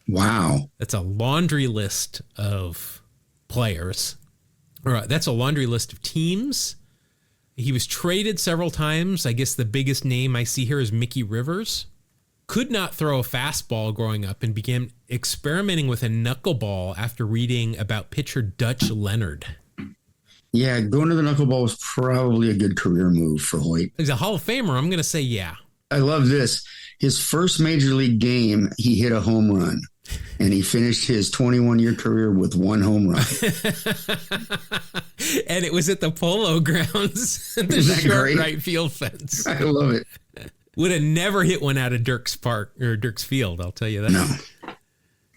Wow. That's a laundry list of players. All right, that's a laundry list of teams. He was traded several times. I guess the biggest name I see here is Mickey Rivers. Could not throw a fastball growing up and began experimenting with a knuckleball after reading about pitcher Dutch Leonard. Yeah, going to the knuckleball was probably a good career move for Hoyt. He's a Hall of Famer. I'm going to say yeah. I love this. His first major league game, he hit a home run, and he finished his 21-year career with 1 home run. And it was at the Polo Grounds, the short right field fence. I love it. Would have never hit one out of Dirks Park or Dirks Field, I'll tell you that. No.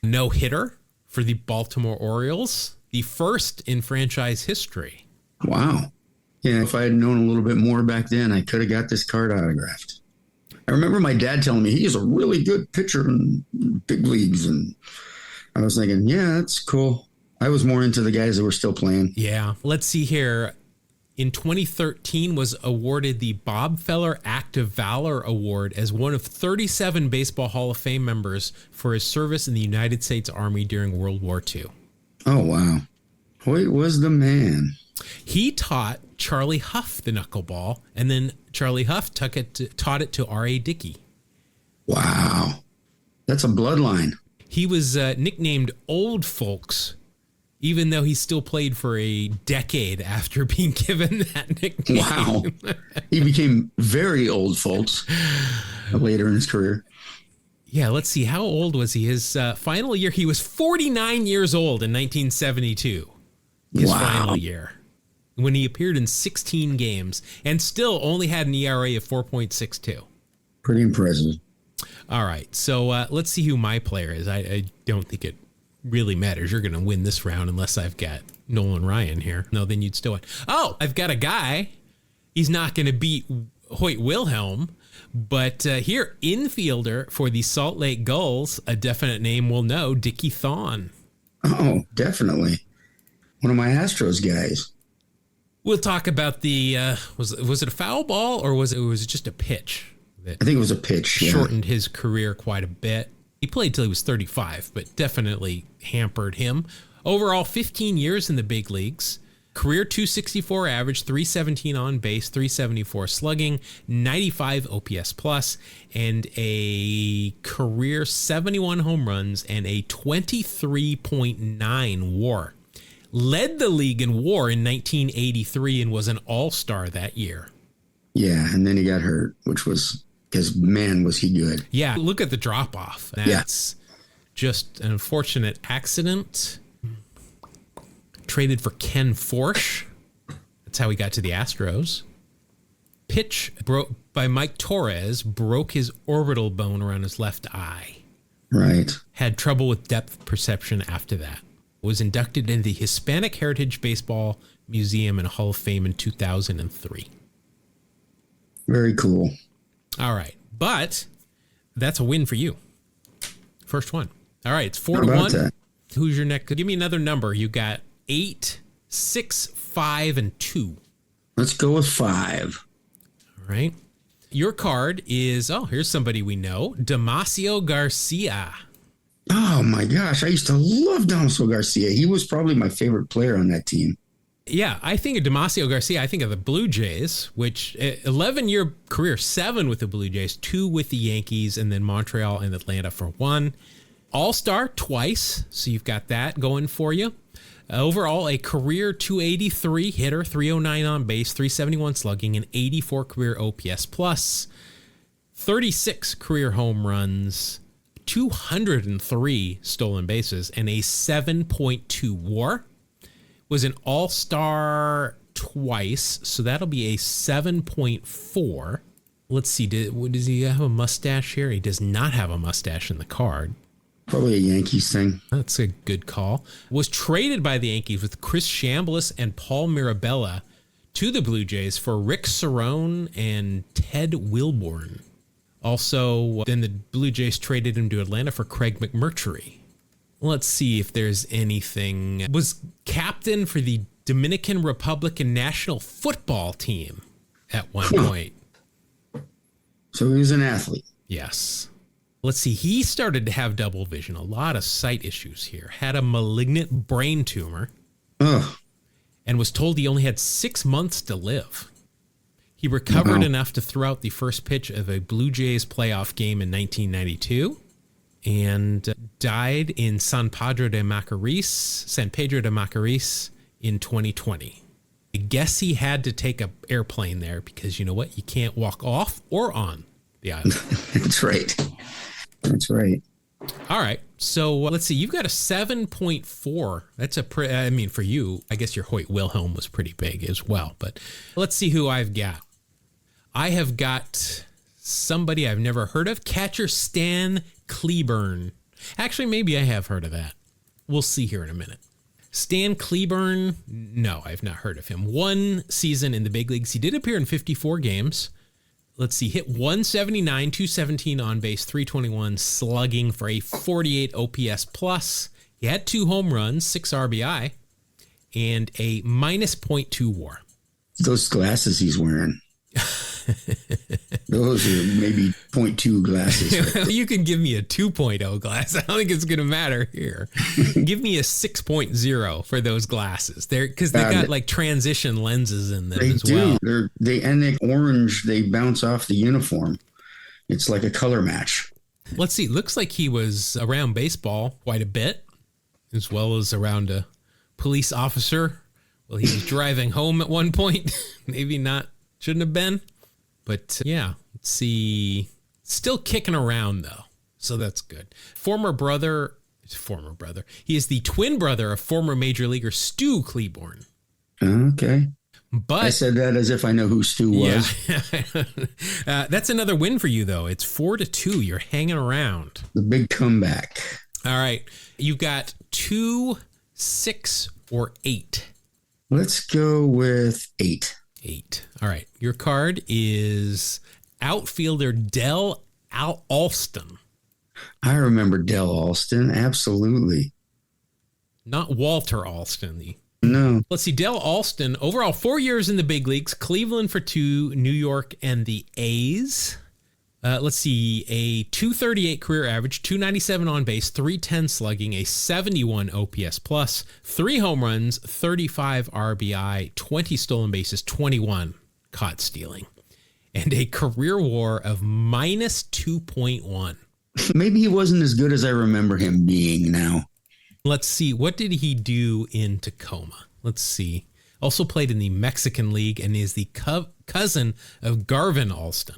No hitter for the Baltimore Orioles, the first in franchise history. Wow. Yeah, if I had known a little bit more back then, I could have got this card autographed. I remember my dad telling me he's a really good pitcher in big leagues. And I was thinking, yeah, that's cool. I was more into the guys that were still playing. Yeah. Let's see here. In 2013 was awarded the Bob Feller Act of Valor Award as one of 37 Baseball Hall of Fame members for his service in the United States Army during World War II. Oh, wow. Hoyt was the man. He taught Charlie Huff the knuckleball, and then Charlie Huff taught it to R.A. Dickey. Wow. That's a bloodline. He was nicknamed Old Folks, even though he still played for a decade after being given that nickname. Wow. He became very old, folks, later in his career. Yeah, let's see. How old was he? His final year, he was 49 years old in 1972. His final year, when he appeared in 16 games and still only had an ERA of 4.62. Pretty impressive. All right, so let's see who my player is. I don't think it really matters. You're going to win this round unless I've got Nolan Ryan here. No, then you'd still win. Oh, I've got a guy. He's not going to beat Hoyt Wilhelm, but here, infielder for the Salt Lake Gulls, a definite name we'll know, Dickie Thon. Oh, definitely. One of my Astros guys. We'll talk about the, was it a foul ball or was it just a pitch? I think it was a pitch. Shortened his career quite a bit. He played till he was 35, but definitely hampered him. Overall, 15 years in the big leagues. Career 264 average, 317 on base, 374 slugging, 95 OPS plus, and a career 71 home runs and a 23.9 WAR. Led the league in WAR in 1983 and was an all-star that year. Yeah, and then he got hurt, which was because, man, was he good. Yeah, look at the drop-off. That's just an unfortunate accident. Traded for Ken Forsch. That's how he got to the Astros. Pitch by Mike Torres broke his orbital bone around his left eye. Right. Had trouble with depth perception after that. Was inducted into the Hispanic Heritage Baseball Museum and Hall of Fame in 2003. Very cool. All right. But that's a win for you. First one. All right. It's 4-1. How about that? Who's your next? Give me another number. You got 8, 6, 5, and 2. Let's go with 5. All right. Your card is, here's somebody we know, Damasio Garcia. Oh, my gosh. I used to love Damasio Garcia. He was probably my favorite player on that team. Yeah, I think of Damasio Garcia. I think of the Blue Jays, which 11-year career, 7 with the Blue Jays, 2 with the Yankees, and then Montreal and Atlanta for 1. All-Star twice, so you've got that going for you. Overall, a career 283 hitter, 309 on base, 371 slugging, and 84 career OPS plus, 36 career home runs, 203 stolen bases, and a 7.2 WAR. Was an all-star twice, so that'll be a 7.4. Let's see, does he have a mustache here? He does not have a mustache in the card. Probably a Yankees thing. That's a good call. Was traded by the Yankees with Chris Chambliss and Paul Mirabella to the Blue Jays for Rick Cerrone and Ted Wilborn. Also, then the Blue Jays traded him to Atlanta for Craig McMurtry. Let's see if there's anything. Was captain for the Dominican Republican national football team at one point. So he was an athlete. Yes. Let's see. He started to have double vision. A lot of sight issues here. Had a malignant brain tumor. Ugh. And was told he only had 6 months to live. He recovered enough to throw out the first pitch of a Blue Jays playoff game in 1992. And died in San Pedro de Macorís in 2020. I guess he had to take an airplane there because you know what? You can't walk off or on the island. That's right. That's right. All right. So let's see. You've got a 7.4. That's for you, I guess your Hoyt Wilhelm was pretty big as well. But let's see who I've got. I have got somebody I've never heard of. Catcher Stan Kleburn. Actually, maybe I have heard of that. We'll see here in a minute. Stan Kleburn, no, I've not heard of him. 1 season in the big leagues. He did appear in 54 games. Let's see, hit 179, 217 on base, 321 slugging for a 48 OPS plus. He had 2 home runs, 6 RBI, and a minus .2 WAR. Those glasses he's wearing. Those are maybe 0.2 glasses. Right? You can give me a 2.0 glass. I don't think it's going to matter here. Give me a 6.0 for those glasses. Because they got like transition lenses in them as well. They orange. They bounce off the uniform. It's like a color match. Let's see. Looks like he was around baseball quite a bit, as well as around a police officer. Well, he was driving home at one point. Maybe not. Shouldn't have been. But yeah, let's see. Still kicking around, though. So that's good. Former brother. He is the twin brother of former major leaguer Stu Kleburn. Okay. But I said that as if I know who Stu was. Yeah. That's another win for you, though. It's 4-2. You're hanging around. The big comeback. All right. You've got 2, 6, or 8. Let's go with 8. 8. All right. Your card is outfielder Del Alston. I remember Del Alston. Absolutely. Not Walter Alston. No. Let's see. Del Alston, overall 4 years in the big leagues, Cleveland for 2, New York and the A's. Let's see. A 238 career average, 297 on base, 310 slugging, a 71 OPS plus, 3 home runs, 35 RBI, 20 stolen bases, 21 caught stealing, and a career WAR of minus 2.1. Maybe he wasn't as good as I remember him being now. Let's see. What did he do in Tacoma? Let's see. Also played in the Mexican League and is the cousin of Garvin Alston.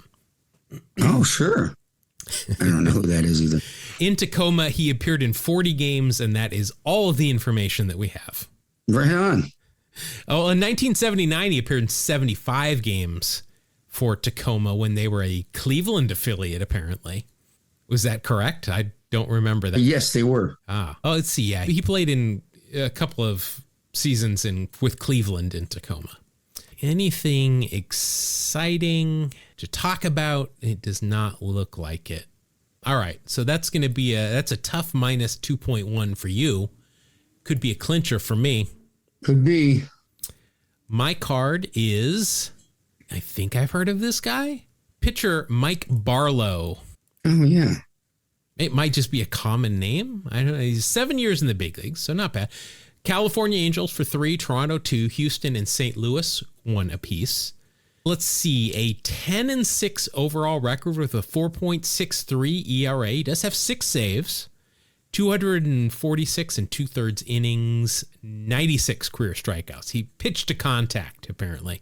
Oh, sure. I don't know who that is either. In Tacoma, he appeared in 40 games, and that is all of the information that we have. Right on. Oh, in 1979, he appeared in 75 games for Tacoma when they were a Cleveland affiliate, apparently. Was that correct? I don't remember that. Yes, they were. Oh, let's see. Yeah, he played in a couple of seasons with Cleveland in Tacoma. Anything exciting to talk about? It does not look like it. All right, so that's going to be that's a tough minus 2.1 for you. Could be a clincher for me. Could be. My card is, I think I've heard of this guy. Pitcher Mike Barlow. Oh, yeah. It might just be a common name. I don't know. He's 7 years in the big leagues, so not bad. California Angels for 3, Toronto 2, Houston and St. Louis 1 apiece. Let's see, a 10-6 overall record with a 4.63 ERA. He does have 6 saves, 246 and 2/3 innings, 96 career strikeouts. He pitched to contact, apparently.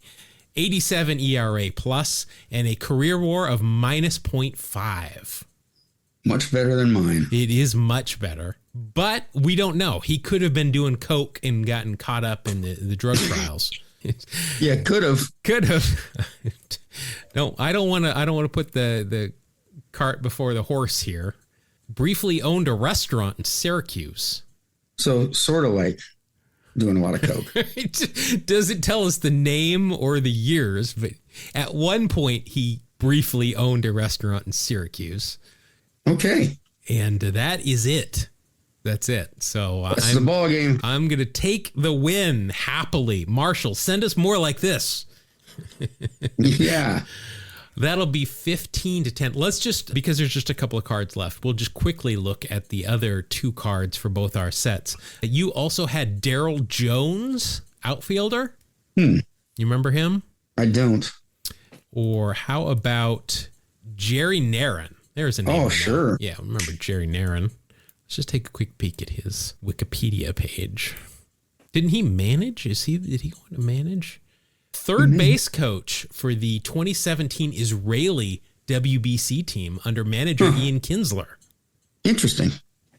87 ERA plus, and a career WAR of minus 0.5. Much better than mine. It is much better, but we don't know. He could have been doing coke and gotten caught up in the drug trials. Yeah, could have. Could have. No, I don't want to put the cart before the horse here. Briefly owned a restaurant in Syracuse. So sort of like doing a lot of coke. Doesn't tell us the name or the years, but at one point he briefly owned a restaurant in Syracuse. Okay. And that is it. That's it. So that's the ball game. I'm going to take the win happily. Marshall, send us more like this. Yeah. That'll be 15-10. Let's just, because there's just a couple of cards left, we'll just quickly look at the other 2 cards for both our sets. You also had Daryl Jones, outfielder. You remember him? I don't. Or how about Jerry Narron? There's a name. Oh, sure. Yeah, remember Jerry Narron. Let's just take a quick peek at his Wikipedia page. Didn't he manage? Did he go on to manage? Third base coach for the 2017 Israeli WBC team under manager Ian Kinsler. Interesting.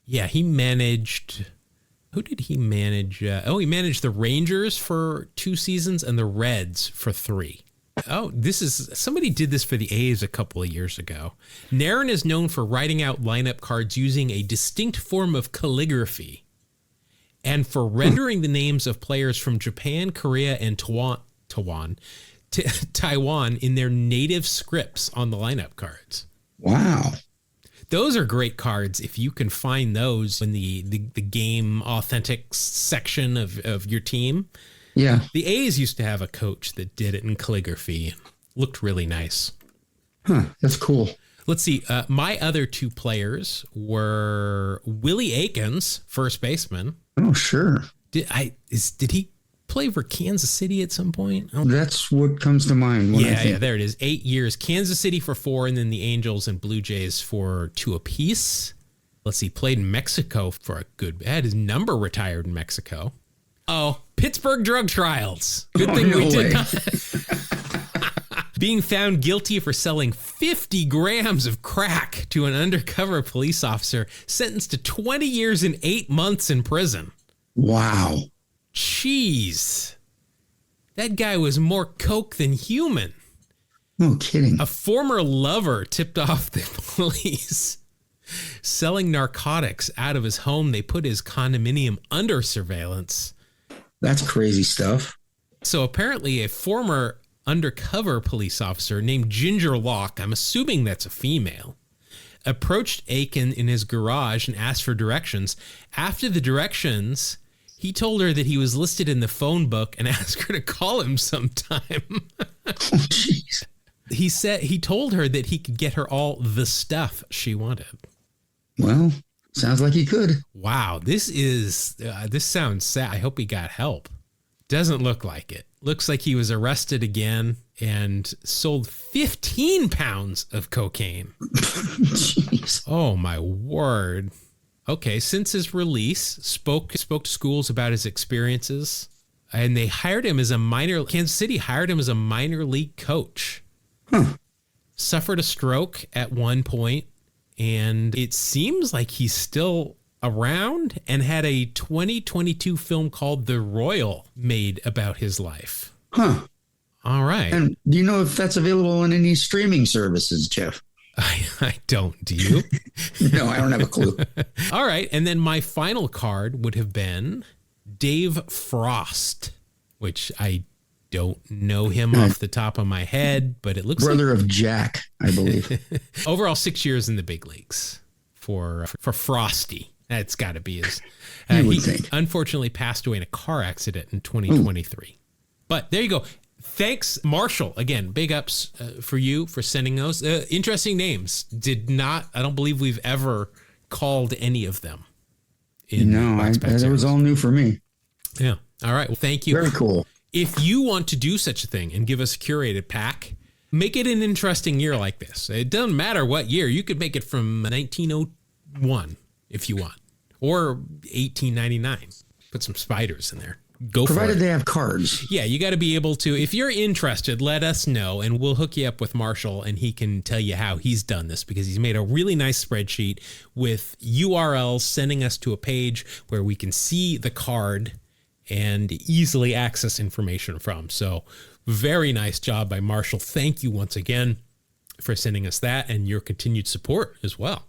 Yeah, he managed. Who did he manage? He managed the Rangers for 2 seasons and the Reds for 3. Oh, somebody did this for the A's a couple of years ago. Narron is known for writing out lineup cards using a distinct form of calligraphy and for rendering the names of players from Japan, Korea, and Taiwan in their native scripts on the lineup cards. Wow. Those are great cards if you can find those in the game authentic section of your team. Yeah. The A's used to have a coach that did it in calligraphy. Looked really nice. Huh. That's cool. Let's see. My other 2 players were Willie Aikens, first baseman. Oh, sure. Did he play for Kansas City at some point? That's what comes to mind. Yeah, there it is. 8 years. Kansas City for 4, and then the Angels and Blue Jays for 2 apiece. Let's see. Played in Mexico for a good... Had his number retired in Mexico. Oh, Pittsburgh drug trials. Good thing we did not. Being found guilty for selling 50 grams of crack to an undercover police officer, sentenced to 20 years and 8 months in prison. Wow. Jeez. That guy was more coke than human. No kidding. A former lover tipped off the police. Selling narcotics out of his home, they put his condominium under surveillance. That's crazy stuff. So apparently a former undercover police officer named Ginger Locke, I'm assuming that's a female, approached Aiken in his garage and asked for directions. After the directions, he told her that he was listed in the phone book and asked her to call him sometime. Oh, jeez. He told her that he could get her all the stuff she wanted. Well, sounds like he could. Wow, this sounds sad. I hope he got help. Doesn't look like it. Looks like he was arrested again and sold 15 pounds of cocaine. Jeez. Oh, my word. Okay, since his release, spoke to schools about his experiences, and they hired him as Kansas City hired him as a minor league coach. Huh. suffered a stroke at one point, and it seems like he's still around and had a 2022 film called The Royal made about his life. Huh. All right. And do you know if that's available on any streaming services, Jeff? I don't. Do you? No, I don't have a clue. All right. And then my final card would have been Dave Frost, which I don't know him off the top of my head, but it looks brother of Jack, I believe. Overall 6 years in the big leagues for Frosty. That's got to be his. He think. Unfortunately passed away in a car accident in 2023. Ooh. But there you go. Thanks, Marshall. Again, big ups for you for sending those. Interesting names. I don't believe we've ever called any of them. That was all new for me. Yeah. All right. Well, thank you. Very cool. If you want to do such a thing and give us a curated pack, make it an interesting year like this. It doesn't matter what year. You could make it from 1901 if you want, or 1899. Put some spiders in there. Go for it. Provided they have cards. Yeah, you got to be able to. If you're interested, let us know, and we'll hook you up with Marshall, and he can tell you how he's done this, because he's made a really nice spreadsheet with URLs sending us to a page where we can see the card and easily access information from. So very nice job by Marshall. Thank you once again for sending us that and your continued support as well.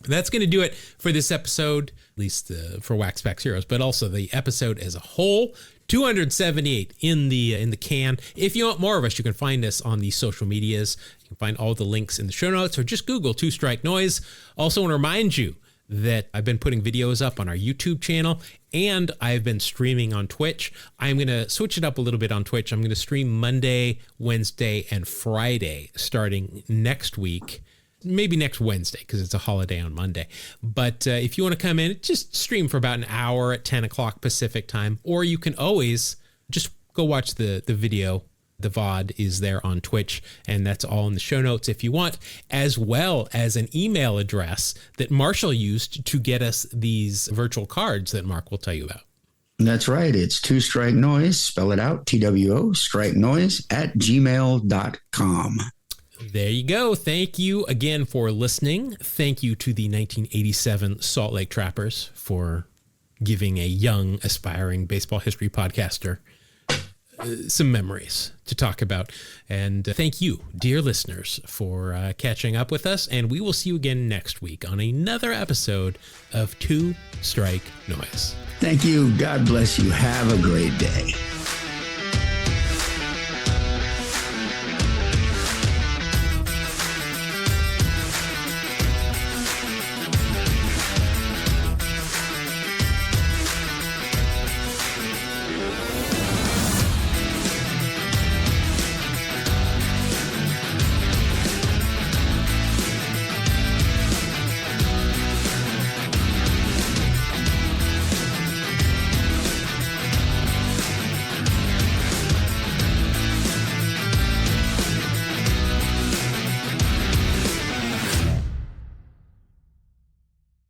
That's going to do it for this episode, at least for Wax Packs Heroes, but also the episode as a whole. 278 in the can. If you want more of us, you can find us on the social medias. You can find all the links in the show notes, or just Google Two Strike Noise. Also want to remind you that I've been putting videos up on our YouTube channel, and I've been streaming on Twitch. I'm going to switch it up a little bit on Twitch. I'm going to stream Monday, Wednesday, and Friday starting next week. Maybe next Wednesday, because it's a holiday on Monday. But if you want to come in, just stream for about an hour at 10 o'clock Pacific time. Or you can always just go watch the video. The VOD is there on Twitch, and that's all in the show notes if you want, as well as an email address that Marshall used to get us these virtual cards that Mark will tell you about. That's right. It's Two Strike Noise. Spell it out. TWO, strike noise @gmail.com. There you go. Thank you again for listening. Thank you to the 1987 Salt Lake Trappers for giving a young, aspiring baseball history podcaster some memories to talk about. And thank you, dear listeners, for catching up with us. And we will see you again next week on another episode of Two Strike Noise. Thank you. God bless you. Have a great day.